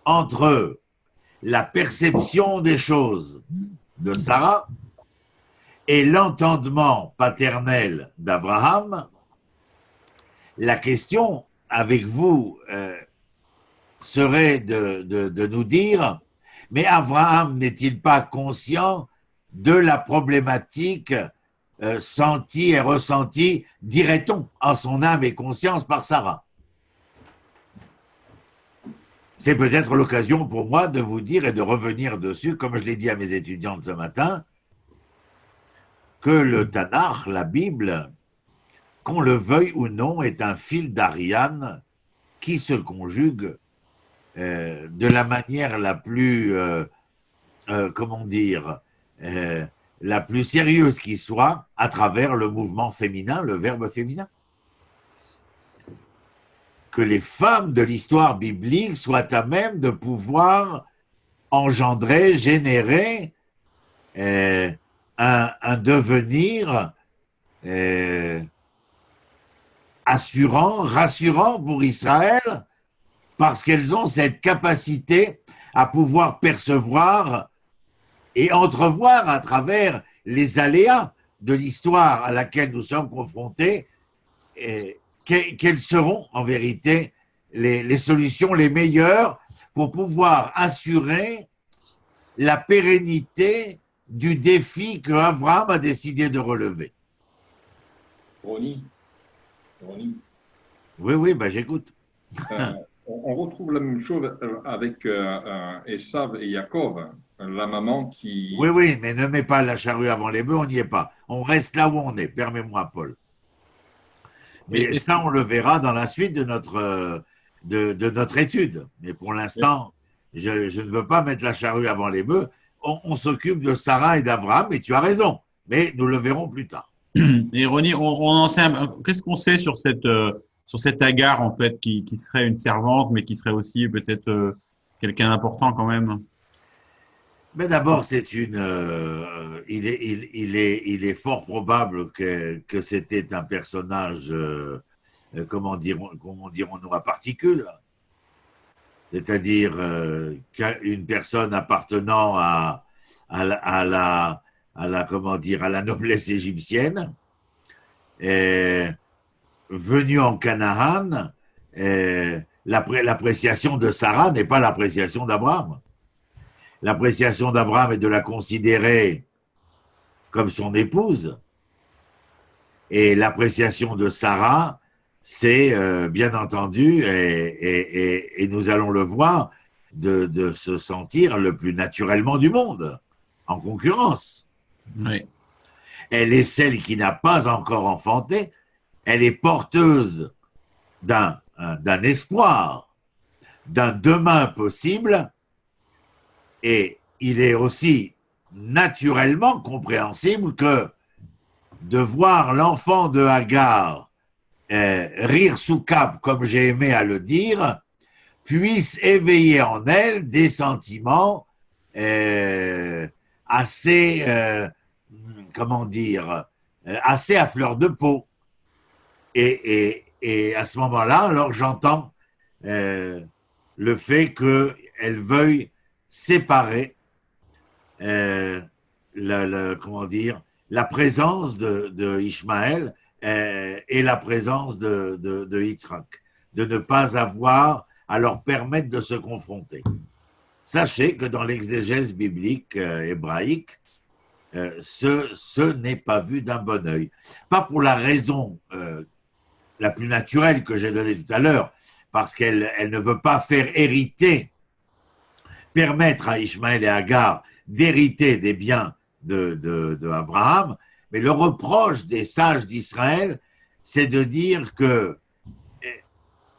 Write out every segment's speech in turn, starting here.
entre la perception des choses de Sarah et l'entendement paternel d'Abraham, la question avec vous serait de nous dire, mais Abraham n'est-il pas conscient de la problématique sentie et ressentie, dirait-on, en son âme et conscience par Sarah? C'est peut-être l'occasion pour moi de vous dire et de revenir dessus, comme je l'ai dit à mes étudiantes ce matin, que le Tanakh, la Bible, qu'on le veuille ou non, est un fil d'Ariane qui se conjugue de la manière la plus, comment dire, la plus sérieuse qui soit, à travers le mouvement féminin, le verbe féminin. Que les femmes de l'histoire biblique soient à même de pouvoir engendrer, générer un devenir assurant, rassurant pour Israël, parce qu'elles ont cette capacité à pouvoir percevoir et entrevoir à travers les aléas de l'histoire à laquelle nous sommes confrontés, quelles seront en vérité les solutions les meilleures pour pouvoir assurer la pérennité du défi que Abraham a décidé de relever. Ronnie. Oui, ben j'écoute. On retrouve la même chose avec Esav et Yaakov, la maman qui... Oui, mais ne mets pas la charrue avant les bœufs, on n'y est pas. On reste là où on est, permets-moi, Paul. Mais ça, on le verra dans la suite de notre étude. Mais pour l'instant, je ne veux pas mettre la charrue avant les bœufs. On s'occupe de Sarah et d'Abraham, et tu as raison. Mais nous le verrons plus tard. Et Ronnie, on en sait qu'est-ce qu'on sait sur cette Agar, en fait, qui serait une servante, mais qui serait aussi peut-être quelqu'un d'important quand même? Mais d'abord, il est fort probable que c'était un personnage, comment dirons-nous, à particules, c'est-à-dire qu'une personne appartenant à la noblesse égyptienne, venue en Canaan, l'appréciation de Sarah n'est pas l'appréciation d'Abraham. L'appréciation d'Abraham est de la considérer comme son épouse, et l'appréciation de Sarah, c'est bien entendu, et nous allons le voir, de se sentir le plus naturellement du monde, en concurrence. Oui. Elle est celle qui n'a pas encore enfanté, elle est porteuse d'un espoir, d'un demain possible, et il est aussi naturellement compréhensible que de voir l'enfant de Agar rire sous cape, comme j'ai aimé à le dire, puisse éveiller en elle des sentiments assez, assez à fleur de peau. Et à ce moment-là, alors j'entends le fait qu'elle veuille séparer la présence de Ishmaël et la présence de Yitzhak, de ne pas avoir à leur permettre de se confronter. Sachez que dans l'exégèse biblique hébraïque, ce n'est pas vu d'un bon œil. Pas pour la raison la plus naturelle que j'ai donnée tout à l'heure, parce qu'elle ne veut pas faire hériter, permettre à Ishmaël et Agar d'hériter des biens de Abraham, mais le reproche des sages d'Israël, c'est de dire que,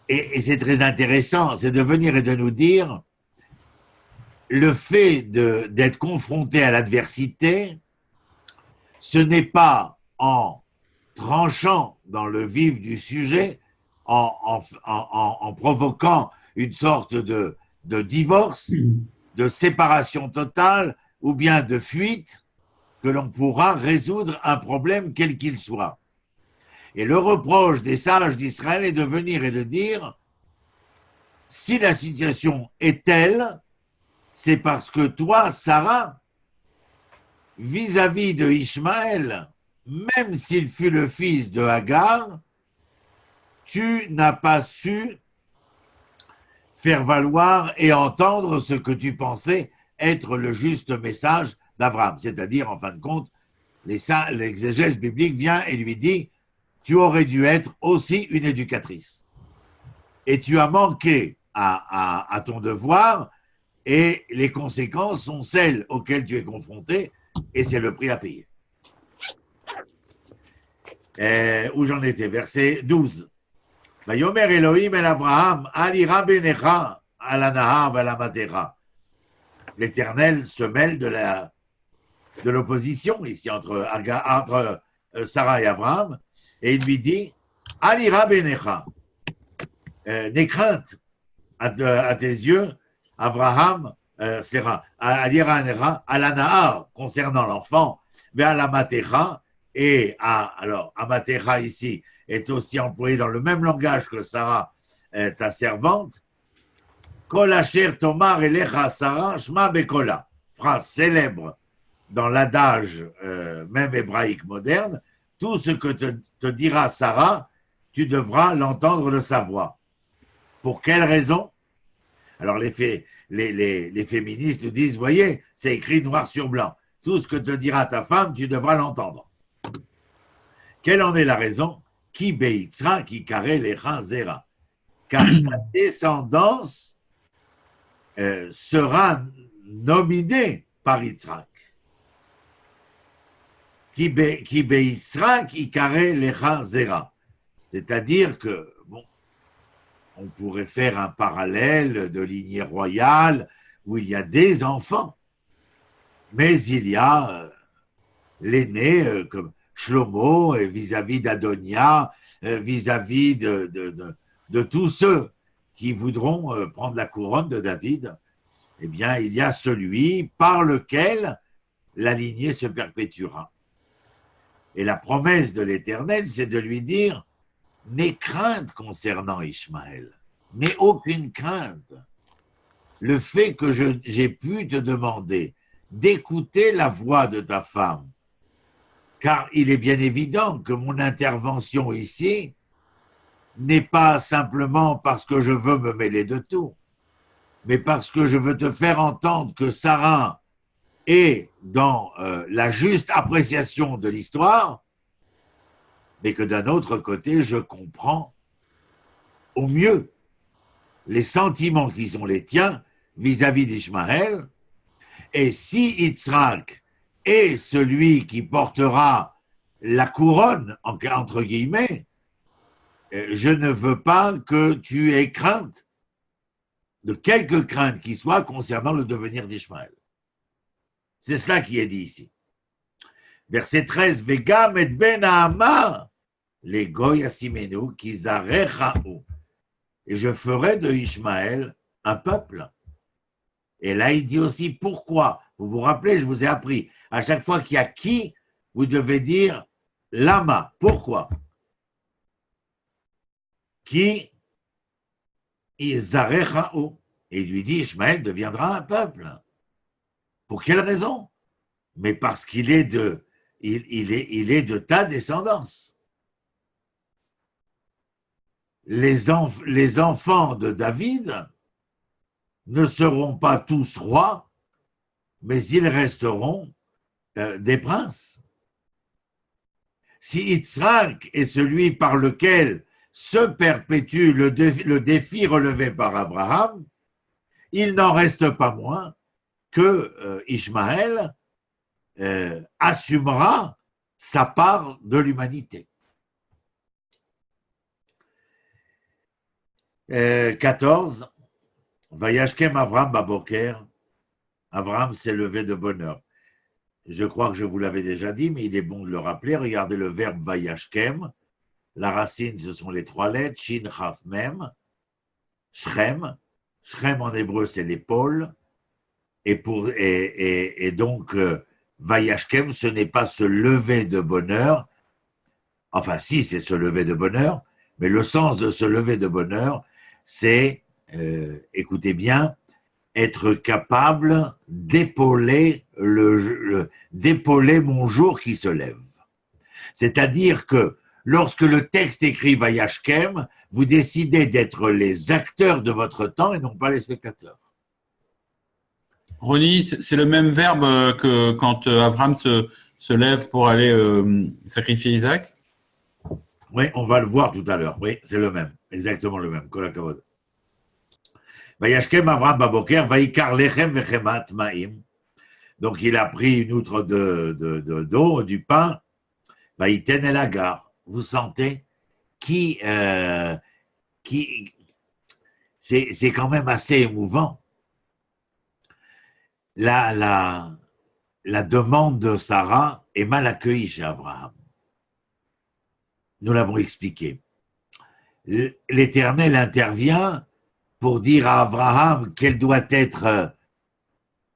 et c'est très intéressant, c'est de venir et de nous dire, le fait d'être confronté à l'adversité, ce n'est pas en tranchant dans le vif du sujet, en provoquant une sorte de divorce, de séparation totale ou bien de fuite, que l'on pourra résoudre un problème quel qu'il soit. Et le reproche des sages d'Israël est de venir et de dire, si la situation est telle, c'est parce que toi, Sarah, vis-à-vis de Ishmaël, même s'il fut le fils de Hagar, tu n'as pas su faire valoir et entendre ce que tu pensais être le juste message d'Abraham. C'est-à-dire, en fin de compte, l'exégèse biblique vient et lui dit, tu aurais dû être aussi une éducatrice. Et tu as manqué à ton devoir et les conséquences sont celles auxquelles tu es confronté et c'est le prix à payer. Où j'en étais, verset 12. Vayomer Elohim el Abraham, al ira benecha al anahar vel amatecha. L'Éternel se mêle de l'opposition ici entre Sarah et Abraham et il lui dit al ira benecha, n'aie crainte à tes yeux, Abraham, al ira benecha al anahar concernant l'enfant, vel amatecha. Et alors, Amatecha ici est aussi employé dans le même langage que Sarah, ta servante. Kol asher tomar elecha Sarah, shma bekola. Phrase célèbre dans l'adage même hébraïque moderne. Tout ce que te dira Sarah, tu devras l'entendre de sa voix. Pour quelle raison? Alors les féministes nous disent, voyez, c'est écrit noir sur blanc. Tout ce que te dira ta femme, tu devras l'entendre. Quelle en est la raison? Qui beïtsra, qui carré les zera. Car ta descendance sera nominée par Yitzhak. Qui beïtsra, qui carré les zera. C'est-à-dire que, bon, on pourrait faire un parallèle de lignée royale où il y a des enfants, mais il y a l'aîné comme Shlomo, vis-à-vis d'Adonia, vis-à-vis de tous ceux qui voudront prendre la couronne de David, eh bien, il y a celui par lequel la lignée se perpétuera. Et la promesse de l'Éternel, c'est de lui dire, n'aie crainte concernant Ishmaël, n'aie aucune crainte. Le fait que j'ai pu te demander d'écouter la voix de ta femme, car il est bien évident que mon intervention ici n'est pas simplement parce que je veux me mêler de tout, mais parce que je veux te faire entendre que Sarah est dans la juste appréciation de l'histoire, mais que d'un autre côté, je comprends au mieux les sentiments qui sont les tiens vis-à-vis d'Ishmaël, et si Yitzhak est celui qui portera la couronne, entre guillemets, je ne veux pas que tu aies crainte, de quelque crainte qui soit concernant le devenir d'Ishmaël. C'est cela qui est dit ici. Verset 13, Vegam et ben Hama, les goy asimenu ki zarechaou. Et je ferai de Ishmaël un peuple. Et là, il dit aussi pourquoi. Vous vous rappelez, je vous ai appris, à chaque fois qu'il y a qui, vous devez dire lama. Pourquoi? Qui Izarechao. Et il lui dit, Ishmaël deviendra un peuple. Pour quelle raison? Mais parce qu'il est il est de ta descendance. Les enfants de David ne seront pas tous rois, mais ils resteront des princes. Si Yitzhak est celui par lequel se perpétue le défi relevé par Abraham, il n'en reste pas moins que Ishmaël assumera sa part de l'humanité. 14. Vayashkem Avram Baboker. Avram s'est levé de bonne heure. Je crois que je vous l'avais déjà dit, mais il est bon de le rappeler. Regardez le verbe Vayashkem. La racine, ce sont les trois lettres, Shin, Chaf, Mem, Shrem. Shrem en hébreu, c'est l'épaule. Et donc, Vayashkem, ce n'est pas se lever de bonheur. Enfin, si, c'est se lever de bonheur, mais le sens de se lever de bonheur, c'est écoutez bien, être capable d'épauler d'épauler mon jour qui se lève. C'est-à-dire que lorsque le texte écrit Vayashkem, vous décidez d'être les acteurs de votre temps et non pas les spectateurs. Ronnie, c'est le même verbe que quand Abraham se lève pour aller sacrifier Isaac? Oui, on va le voir tout à l'heure. Oui, c'est le même, exactement le même. Kol hakavod. Vayashkem Avraham baboker, vaikar lechem vechemat ma'im. Donc il a pris une outre d'eau, du pain, vaïten el agar. Vous sentez c'est quand même assez émouvant. La demande de Sarah est mal accueillie chez Abraham. Nous l'avons expliqué. L'Éternel intervient pour dire à Abraham quelle doit être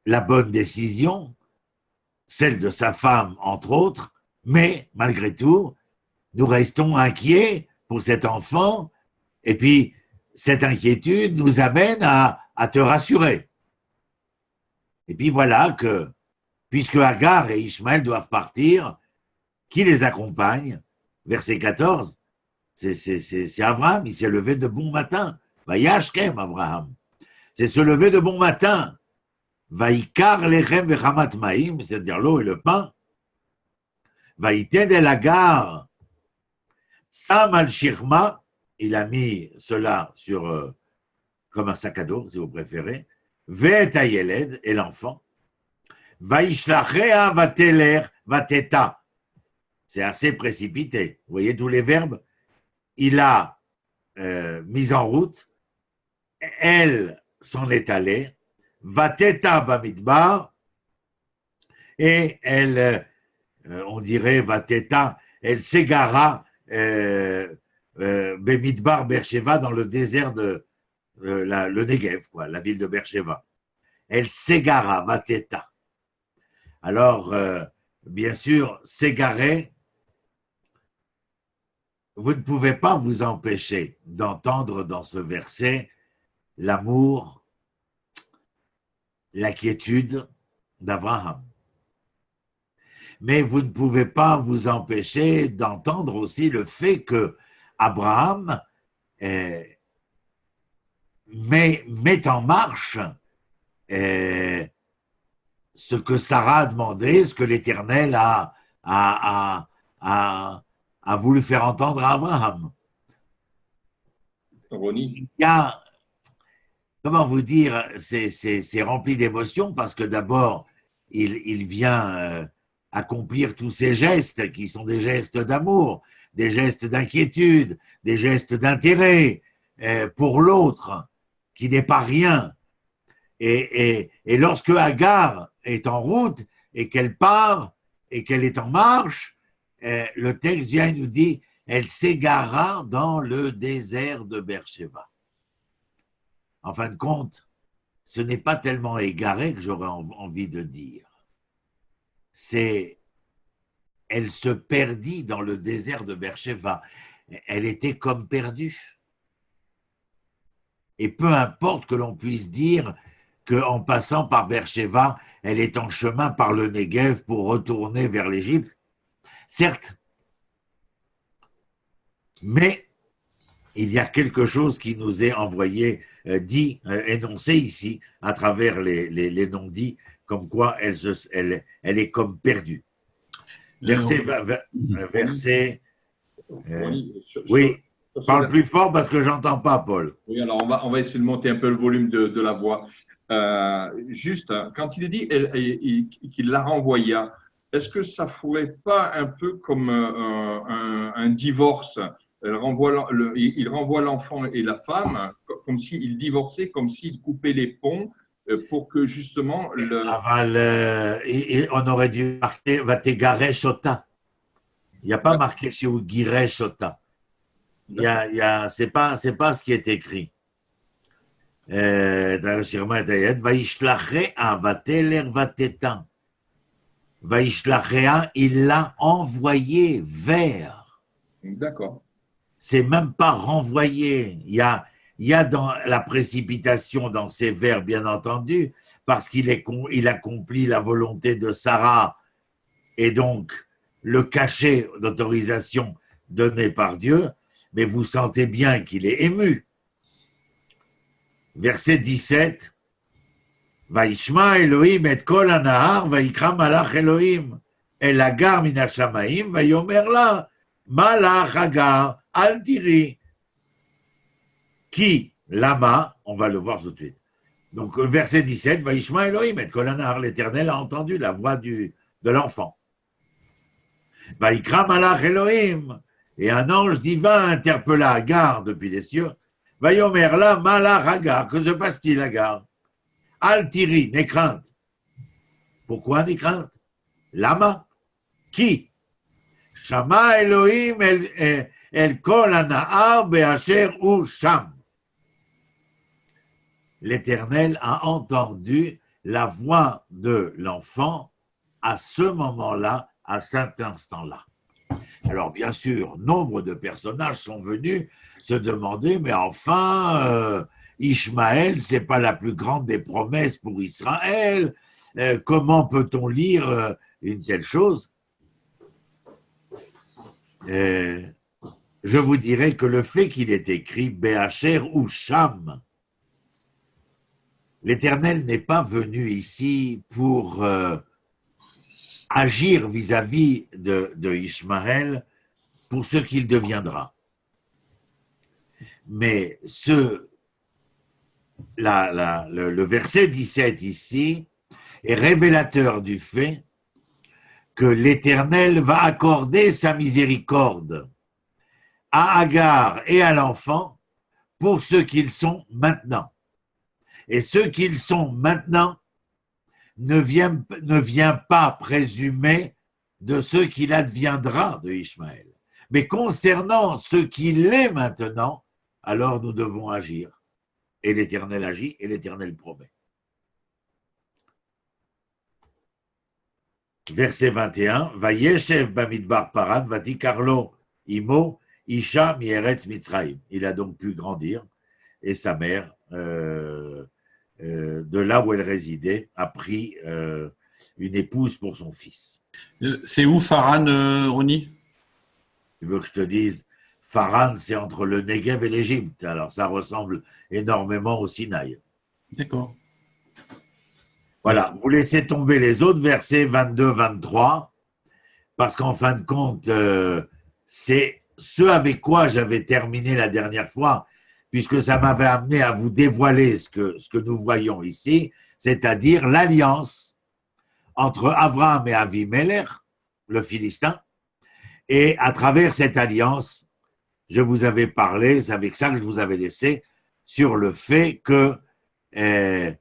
la bonne décision, celle de sa femme, entre autres, mais malgré tout, nous restons inquiets pour cet enfant, et puis cette inquiétude nous amène à te rassurer. Et puis voilà que, puisque Agar et Ishmaël doivent partir, qui les accompagne? Verset 14, c'est Abraham, il s'est levé de bon matin. Vayashkem Abraham. C'est se lever de bon matin. Vaikar lechem vechamat ma'im, c'est-à-dire l'eau et le pain. Vaïten el agar. Sam al shirma, il a mis cela sur, comme un sac à dos, si vous préférez. Ve'et hayeled, et l'enfant. Vaishlachea vateler vateta. C'est assez précipité. Vous voyez tous les verbes? Il a mis en route. Elle s'en est allée. Vateta bamidbar. Et elle, on dirait Vateta, elle s'égara bemidbar Beersheva dans le désert de le Negev, quoi, la ville de Beersheva. Elle s'égara, Vateta. Alors, bien sûr, s'égarer, vous ne pouvez pas vous empêcher d'entendre dans ce verset l'amour, l'inquiétude d'Abraham. Mais vous ne pouvez pas vous empêcher d'entendre aussi le fait que Abraham met en marche ce que Sarah a demandé, ce que l'Éternel a voulu faire entendre à Abraham. Ronnie. Il y a, comment vous dire, c'est rempli d'émotions parce que d'abord, il vient accomplir tous ces gestes qui sont des gestes d'amour, des gestes d'inquiétude, des gestes d'intérêt pour l'autre qui n'est pas rien. Et lorsque Agar est en route et qu'elle part et qu'elle est en marche, le texte vient et nous dit elle s'égara dans le désert de Beersheba. En fin de compte, ce n'est pas tellement égaré que j'aurais envie de dire. Elle se perdit dans le désert de Beersheba. Elle était comme perdue. Et peu importe que l'on puisse dire qu'en passant par Beersheba, elle est en chemin par le Negev pour retourner vers l'Égypte. Certes, mais il y a quelque chose qui nous est envoyé, dit, énoncé ici, à travers les non-dits, comme quoi elle est comme perdue. Verset oui, parle plus fort parce que j'entends pas, Paul. Oui, alors on va essayer de monter un peu le volume de la voix. Juste, quand il est dit qu'il la renvoya, est-ce que ça ne ferait pas un peu comme un divorce? Il renvoie l'enfant et la femme comme s'il divorçait, comme s'il coupait les ponts pour que justement… on aurait dû marquer « va te garer sota ». Il n'y a pas marqué sur « guiré sota ». C'est pas ce qui est écrit. Il l'a envoyé vers. D'accord. C'est même pas renvoyé. Il y a il y a dans la précipitation dans ces vers, bien entendu, parce il accomplit la volonté de Sarah et donc le cachet d'autorisation donné par Dieu, mais vous sentez bien qu'il est ému. Verset 17, Vaishma Elohim et kol hanahar, vaikra malach Elohim, el hagar min hashamaim, vayomer la, malach hagar, al tiri. Qui, lama, on va le voir tout de suite. Donc, verset 17, Vaishma Elohim et kol hanahar, l'Éternel a entendu la voix de l'enfant. Vaikra malach Elohim, et un ange divin interpella Agar depuis les cieux. Vayomer la, malach Agar, que se passe-t-il, Agar? Al tiri, n'aie crainte. Pourquoi n'aie crainte? Lama. Qui? Shama Elohim el kol hanahar be'asher hu sham. L'Éternel a entendu la voix de l'enfant à ce moment-là, à cet instant-là. Alors, bien sûr, nombre de personnages sont venus se demander, mais enfin, Ishmaël, ce n'est pas la plus grande des promesses pour Israël. Comment peut-on lire une telle chose? Je vous dirais que le fait qu'il est écrit Be'asher ou Sham, l'Éternel n'est pas venu ici pour agir vis-à-vis de Ishmaël pour ce qu'il deviendra. Mais le verset 17 ici est révélateur du fait que l'Éternel va accorder sa miséricorde à Agar et à l'enfant pour ceux qu'ils sont maintenant. Et ceux qu'ils sont maintenant ne vient pas présumer de ce qu'il adviendra de Ishmaël. Mais concernant ce qu'il est maintenant, alors nous devons agir. Et l'Éternel agit et l'Éternel promet. Verset 21, Vayeshev bamidbar paran, vatikarlo imo, isha mieretz mitzrayim. Il a donc pu grandir et sa mère, de là où elle résidait, a pris une épouse pour son fils. C'est où Pharan, Roni? Tu veux que je te dise, Pharan, c'est entre le Negev et l'Égypte. Alors, ça ressemble énormément au Sinaï. D'accord. Voilà, Merci. vous laissez tomber les autres versets 22-23, parce qu'en fin de compte, c'est ce avec quoi j'avais terminé la dernière fois, puisque ça m'avait amené à vous dévoiler ce que nous voyons ici, c'est-à-dire l'alliance entre Abraham et Avimelech, le Philistin, et à travers cette alliance, je vous avais parlé, c'est avec ça que je vous avais laissé, sur le fait que je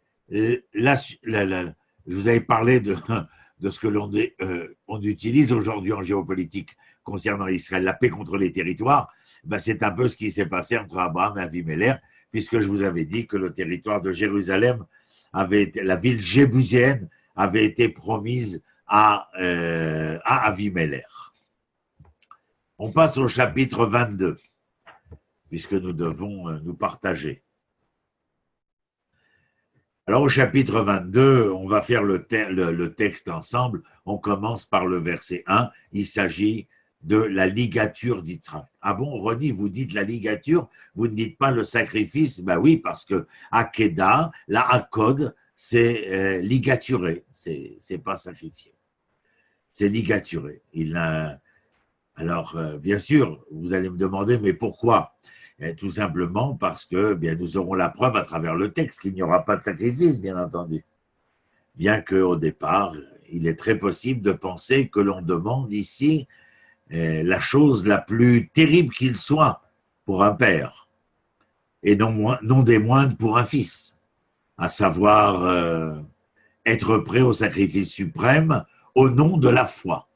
vous avais parlé de ce que on utilise aujourd'hui en géopolitique concernant Israël, la paix contre les territoires. Ben, c'est un peu ce qui s'est passé entre Abraham et Avimelech, puisque je vous avais dit que le territoire de Jérusalem la ville jébuséenne avait été promise à Avimelech. On passe au chapitre 22, puisque nous devons nous partager. Alors au chapitre 22, on va faire le texte ensemble. On commence par le verset 1. Il s'agit de la ligature d'Yitzhak. Ah bon, Roni, vous dites la ligature, vous ne dites pas le sacrifice? Ben oui, parce que Akedah, la Akod, c'est ligaturé, c'est pas sacrifié. C'est ligaturé. Alors, bien sûr, vous allez me demander, mais pourquoi? Tout simplement parce que bien, nous aurons la preuve à travers le texte qu'il n'y aura pas de sacrifice, bien entendu. Bien qu'au départ, il est très possible de penser que l'on demande ici la chose la plus terrible qu'il soit pour un père, et non des moindres pour un fils, à savoir être prêt au sacrifice suprême au nom de la foi.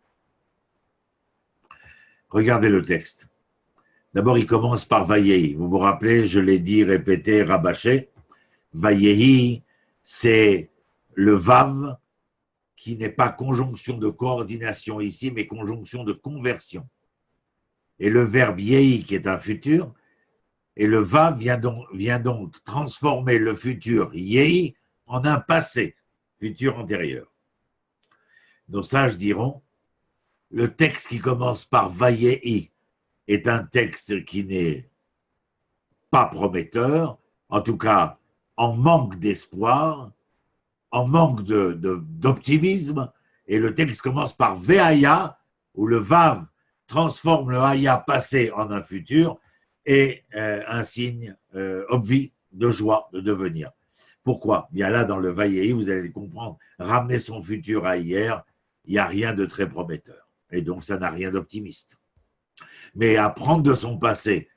Regardez le texte. D'abord, il commence par Vayehi. Vous vous rappelez, je l'ai dit, répété, rabâché. Vayehi, c'est le Vav qui n'est pas conjonction de coordination ici, mais conjonction de conversion. Et le verbe Yehi, qui est un futur, Et le Vav vient donc transformer le futur Yehi en un passé, futur antérieur. Nos sages diront, le texte qui commence par Vayehi est un texte qui n'est pas prometteur, en tout cas en manque d'espoir, en manque d'optimisme, et le texte commence par Veaya, où le Vav transforme le Haya passé en un futur, et un signe obvi de joie, de devenir. Pourquoi? Bien là, dans le Vayehi, vous allez comprendre, ramener son futur à hier, il n'y a rien de très prometteur. Et donc, ça n'a rien d'optimiste. Mais apprendre de son passé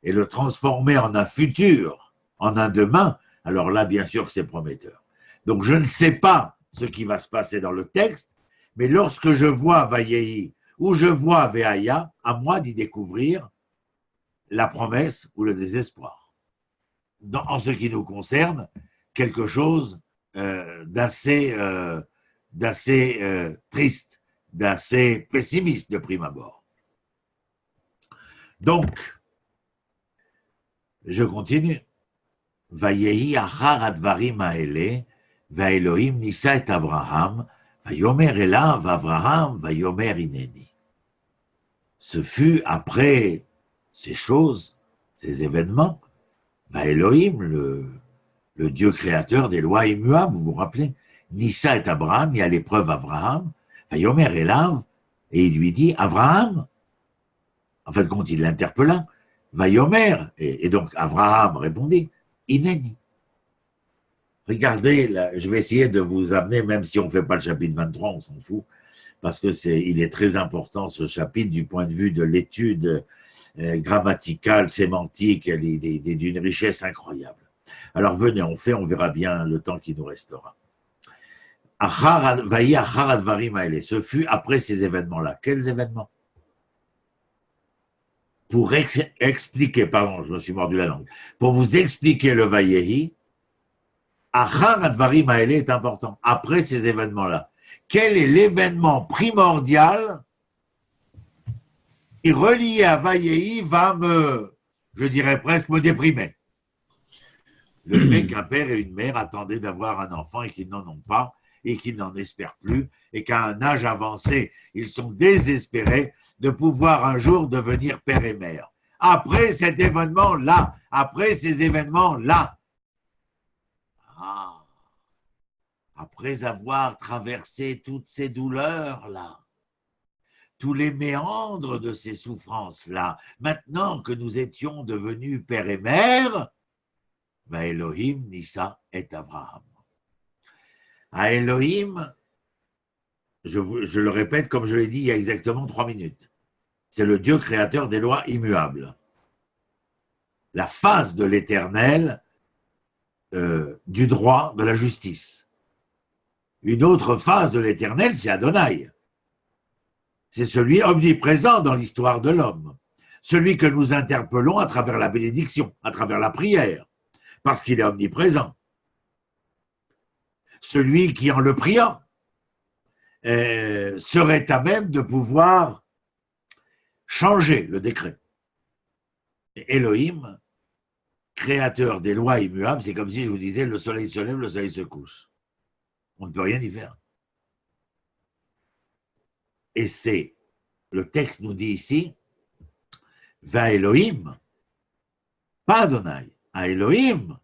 et le transformer en un futur, en un demain, alors là, bien sûr que c'est prometteur. Donc, je ne sais pas ce qui va se passer dans le texte, mais lorsque je vois Vayehi ou je vois Veaya, à moi d'y découvrir la promesse ou le désespoir. En ce qui nous concerne, quelque chose d'assez triste, d'assez pessimiste de prime abord. Donc, je continue. Vayehi achar advarim haele, vaElohim nisa et Abraham, vayomer elav Abraham, vayomer ineni. Ce fut après ces choses, ces événements, Elohim, le Dieu créateur des lois immuables, vous vous rappelez, Nissa et Abraham, il y a l'épreuve Abraham, Yomer Elav, et il lui dit, Abraham, en fait, quand il l'interpella, Vayomer, et donc Abraham répondit, Ineni. Regardez, là, je vais essayer de vous amener, même si on ne fait pas le chapitre 23, on s'en fout, parce que il est très important ce chapitre du point de vue de l'étude grammaticale, sémantique, elle est d'une richesse incroyable. Alors venez, on verra bien le temps qui nous restera. Ce fut après ces événements-là. Quels événements? Pour expliquer, pardon, je me suis mordu la langue, pour vous expliquer le Vayehi, Achar Advarim Haele est important. Après ces événements-là, quel est l'événement primordial qui, relié à Vayehi, va je dirais presque me déprimer? Le fait qu'un père et une mère attendaient d'avoir un enfant et qu'ils n'en ont pas, et qu'ils n'en espèrent plus, et qu'à un âge avancé, ils sont désespérés de pouvoir un jour devenir père et mère. Après cet événement-là, après ces événements-là, après avoir traversé toutes ces douleurs-là, tous les méandres de ces souffrances-là, maintenant que nous étions devenus père et mère, Elohim, Nissa et Abraham. À Elohim, je le répète comme je l'ai dit il y a exactement 3 minutes, c'est le Dieu créateur des lois immuables. La face de l'éternel, du droit, de la justice. Une autre face de l'éternel, c'est Adonai. C'est celui omniprésent dans l'histoire de l'homme. Celui que nous interpellons à travers la bénédiction, à travers la prière, parce qu'il est omniprésent. Celui qui, en le priant, serait à même de pouvoir changer le décret. Elohim, créateur des lois immuables, c'est comme si je vous disais le soleil se lève, le soleil se couche. On ne peut rien y faire. Et c'est, le texte nous dit ici, va Elohim, pas Adonai, à Elohim,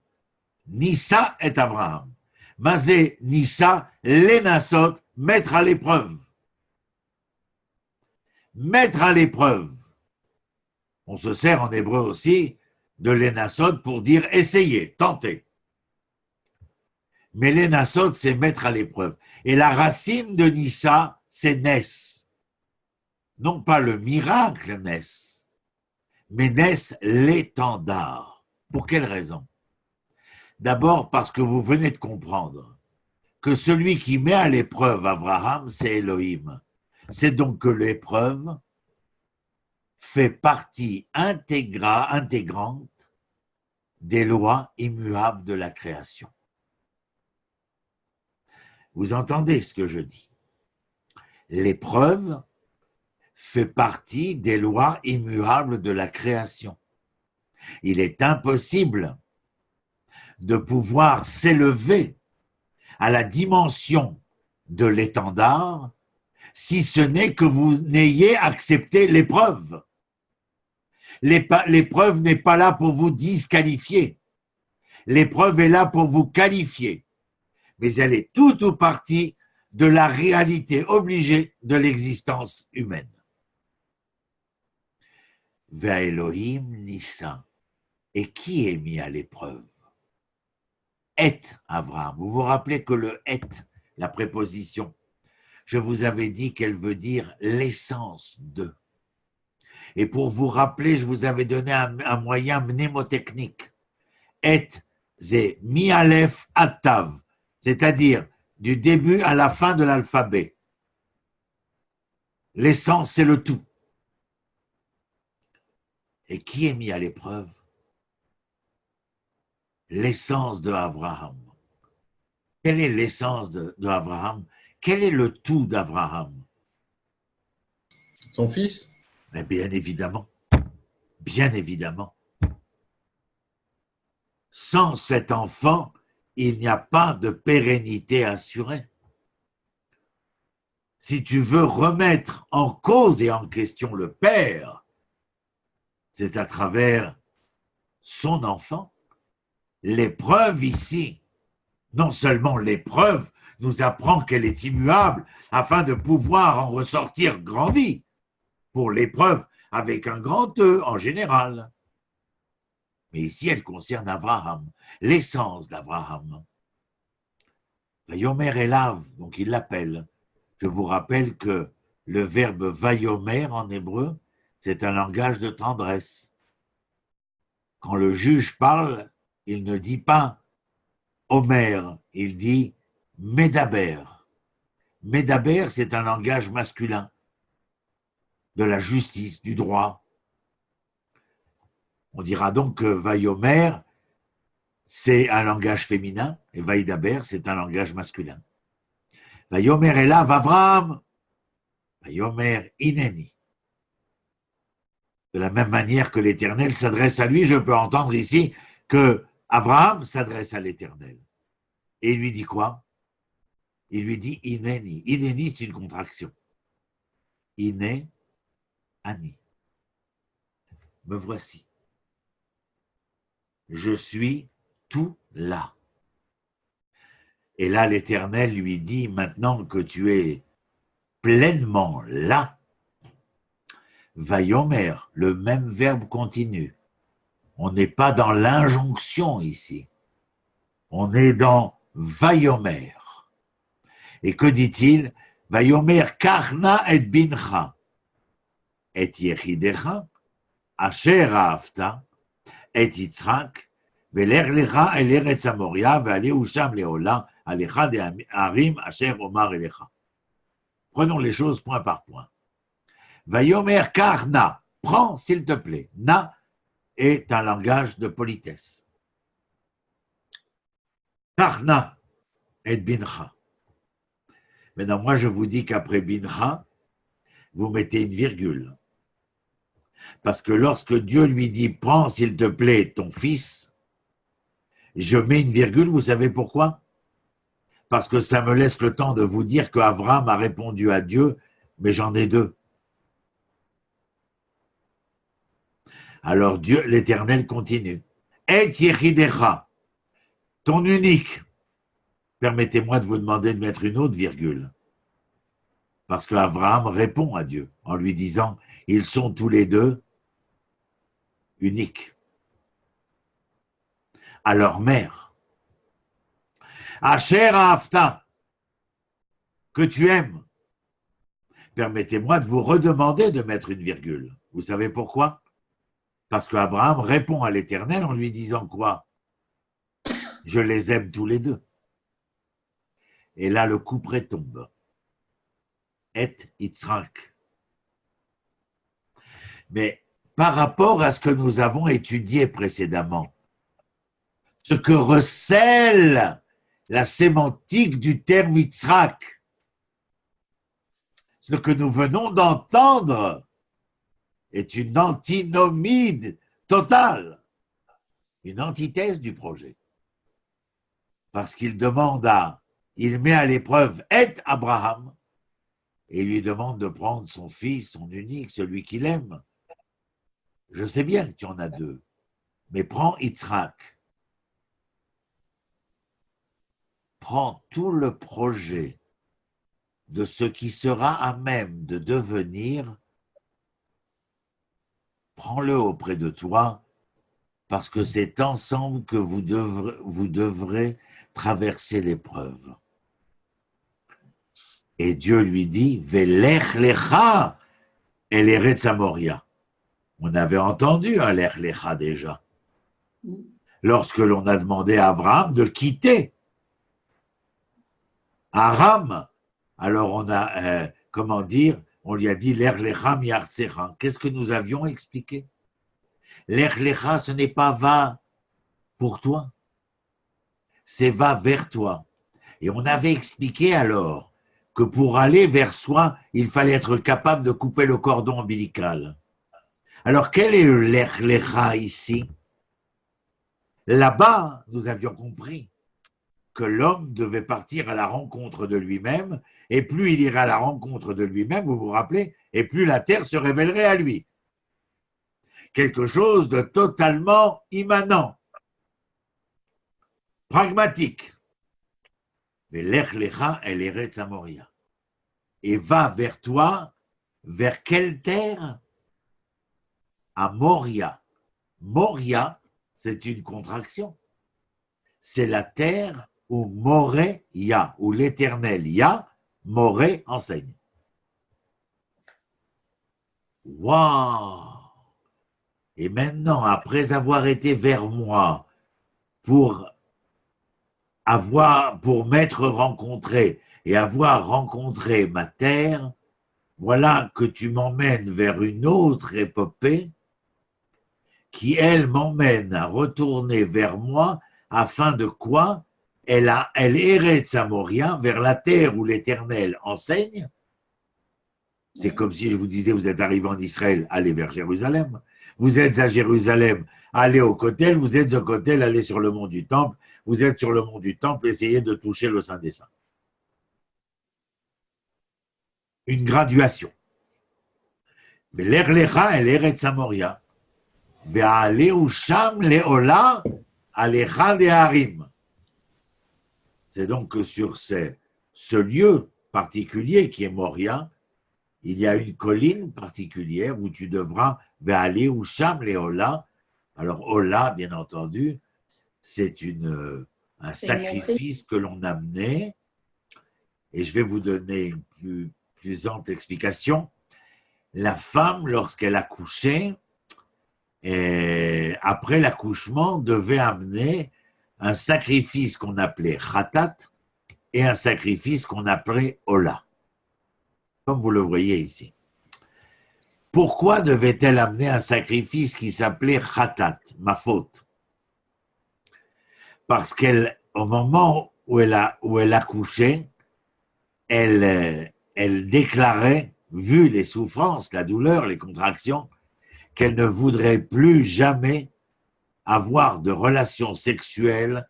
Nissa et Abraham. Mazé, Nissa, Lénassot, mettre à l'épreuve. Mettre à l'épreuve. On se sert en hébreu aussi de Lénassot pour dire essayer, tenter. Mais Lénassot, c'est mettre à l'épreuve. Et la racine de Nissa, c'est Nes. Non pas le miracle Nes, mais Nes, l'étendard. Pour quelle raison? D'abord parce que vous venez de comprendre que celui qui met à l'épreuve Abraham, c'est Elohim. C'est donc que l'épreuve fait partie intégrante des lois immuables de la création. Vous entendez ce que je dis? L'épreuve fait partie des lois immuables de la création. Il est impossible de pouvoir s'élever à la dimension de l'étendard si ce n'est que vous n'ayez accepté l'épreuve. L'épreuve n'est pas là pour vous disqualifier. L'épreuve est là pour vous qualifier. Mais elle est tout ou partie de la réalité obligée de l'existence humaine. Ve'Elohim Nissa. Et qui est mis à l'épreuve? Et Abraham. Vous vous rappelez que le et, la préposition, je vous avais dit qu'elle veut dire l'essence de. Et pour vous rappeler, je vous avais donné un moyen mnémotechnique. Et, c'est mi aleph ad tav, c'est-à-dire du début à la fin de l'alphabet. L'essence, c'est le tout. Et qui est mis à l'épreuve? L'essence de Abraham. Quelle est l'essence de Abraham? Quel est le tout d'Abraham? Son fils? Mais bien évidemment. Bien évidemment. Sans cet enfant, il n'y a pas de pérennité assurée. Si tu veux remettre en cause et en question le Père, c'est à travers son enfant. L'épreuve ici, non seulement l'épreuve nous apprend qu'elle est immuable afin de pouvoir en ressortir grandi, pour l'épreuve avec un grand E en général. Mais ici, elle concerne Abraham, l'essence d'Abraham. Vayomer Elav, donc il l'appelle. Je vous rappelle que le verbe Vayomer en hébreu, c'est un langage de tendresse. Quand le juge parle, il ne dit pas Omer, il dit Medaber. Medaber, c'est un langage masculin, de la justice, du droit. On dira donc que Vayomer, c'est un langage féminin, et Vaïdaber, c'est un langage masculin. Vayomer Elav Avram, Vayomer Ineni. De la même manière que l'Éternel s'adresse à lui, je peux entendre ici que Abraham s'adresse à l'Éternel. Et il lui dit quoi? Il lui dit Ineni. Ineni, c'est une contraction. Iné, Ani. Me voici. Je suis tout là. Et là, l'Éternel lui dit, maintenant que tu es pleinement là, Vayomer, le même verbe continue. On n'est pas dans l'injonction ici. On est dans Vayomer. Et que dit-il? Vayomer karna et bincha et yechidecha asher ahavta et Yitzhak ve'ler lecha el eretz hamoria ve'aleh usham leola alecha de'arim asher omar elecha. Prenons les choses point par point. Vayomer karna, prends s'il te plaît. Na est un langage de politesse. Karna et bincha. Maintenant, moi, je vous dis qu'après bincha, vous mettez une virgule. Parce que lorsque Dieu lui dit « Prends, s'il te plaît, ton fils », je mets une virgule, vous savez pourquoi? Parce que ça me laisse le temps de vous dire qu'Abraham a répondu à Dieu, mais j'en ai deux. Alors Dieu, l'Éternel, continue. « Et yechidecha » ton unique. Permettez-moi de vous demander de mettre une autre virgule. Parce qu'Abraham répond à Dieu en lui disant « Ils sont tous les deux uniques. » À leur mère. « Asher ahavta » que tu aimes. Permettez-moi de vous redemander de mettre une virgule. Vous savez pourquoi? Parce qu'Abraham répond à l'Éternel en lui disant quoi? Je les aime tous les deux. Et là, le couperet tombe. Et Yitzhak. Mais par rapport à ce que nous avons étudié précédemment, ce que recèle la sémantique du terme Yitzhak, ce que nous venons d'entendre est une antinomie totale. une antithèse du projet. Parce qu'il il met à l'épreuve Abraham et lui demande de prendre son fils, son unique, celui qu'il aime. Je sais bien que tu en as deux, mais prends Yitzhak. Prends tout le projet de ce qui sera à même de devenir, prends-le auprès de toi, parce que c'est ensemble que vous devrez traverser l'épreuve. Et Dieu lui dit, Velech lecha el Eretz Moria. On avait entendu un Lech lecha déjà, lorsque l'on a demandé à Abraham de quitter Aram. Alors on a, on lui a dit Lech lecha mi'artzecha. Qu'est-ce que nous avions expliqué? Lech lecha, ce n'est pas va pour toi, c'est va vers toi. Et on avait expliqué alors que pour aller vers soi, il fallait être capable de couper le cordon ombilical. Alors, quel est le Lech lecha ici? Là-bas, nous avions compris que l'homme devait partir à la rencontre de lui-même, et plus il irait à la rencontre de lui-même, vous vous rappelez, et plus la terre se révélerait à lui. Quelque chose de totalement immanent, pragmatique. Mais Lech lecha el Eretz Moria. Et va vers toi, vers quelle terre? À Moria. Moria, c'est une contraction. C'est la terre où Moré Ya, où l'éternel Ya, Moré enseigne. Waouh! Et maintenant, après avoir été vers moi, pour m'être rencontré et avoir rencontré ma terre, voilà que tu m'emmènes vers une autre épopée qui, elle, m'emmène à retourner vers moi afin de quoi? Elle Eretz Moria, vers la terre où l'Éternel enseigne. C'est comme si je vous disais, vous êtes arrivé en Israël, allez vers Jérusalem. Vous êtes à Jérusalem, allez au Kotel. Vous êtes au Kotel, allez sur le mont du Temple. Vous êtes sur le mont du Temple, essayez de toucher le Saint des Saints. Une graduation. Mais Lech lecha el Eretz Moria. Ve'aleu sham le'ola alecha de'arim. C'est donc que sur ce lieu particulier qui est Moria, il y a une colline particulière où tu devras ve'aleu sham le'ola. Alors Ola, bien entendu, c'est un sacrifice que l'on amenait, et je vais vous donner une plus ample explication. La femme, lorsqu'elle accouchait, après l'accouchement, devait amener un sacrifice qu'on appelait Khatat et un sacrifice qu'on appelait Ola, comme vous le voyez ici. Pourquoi devait-elle amener un sacrifice qui s'appelait Khatat, ma faute? Parce qu'au moment où elle accouchait, elle déclarait, vu les souffrances, la douleur, les contractions, qu'elle ne voudrait plus jamais avoir de relations sexuelles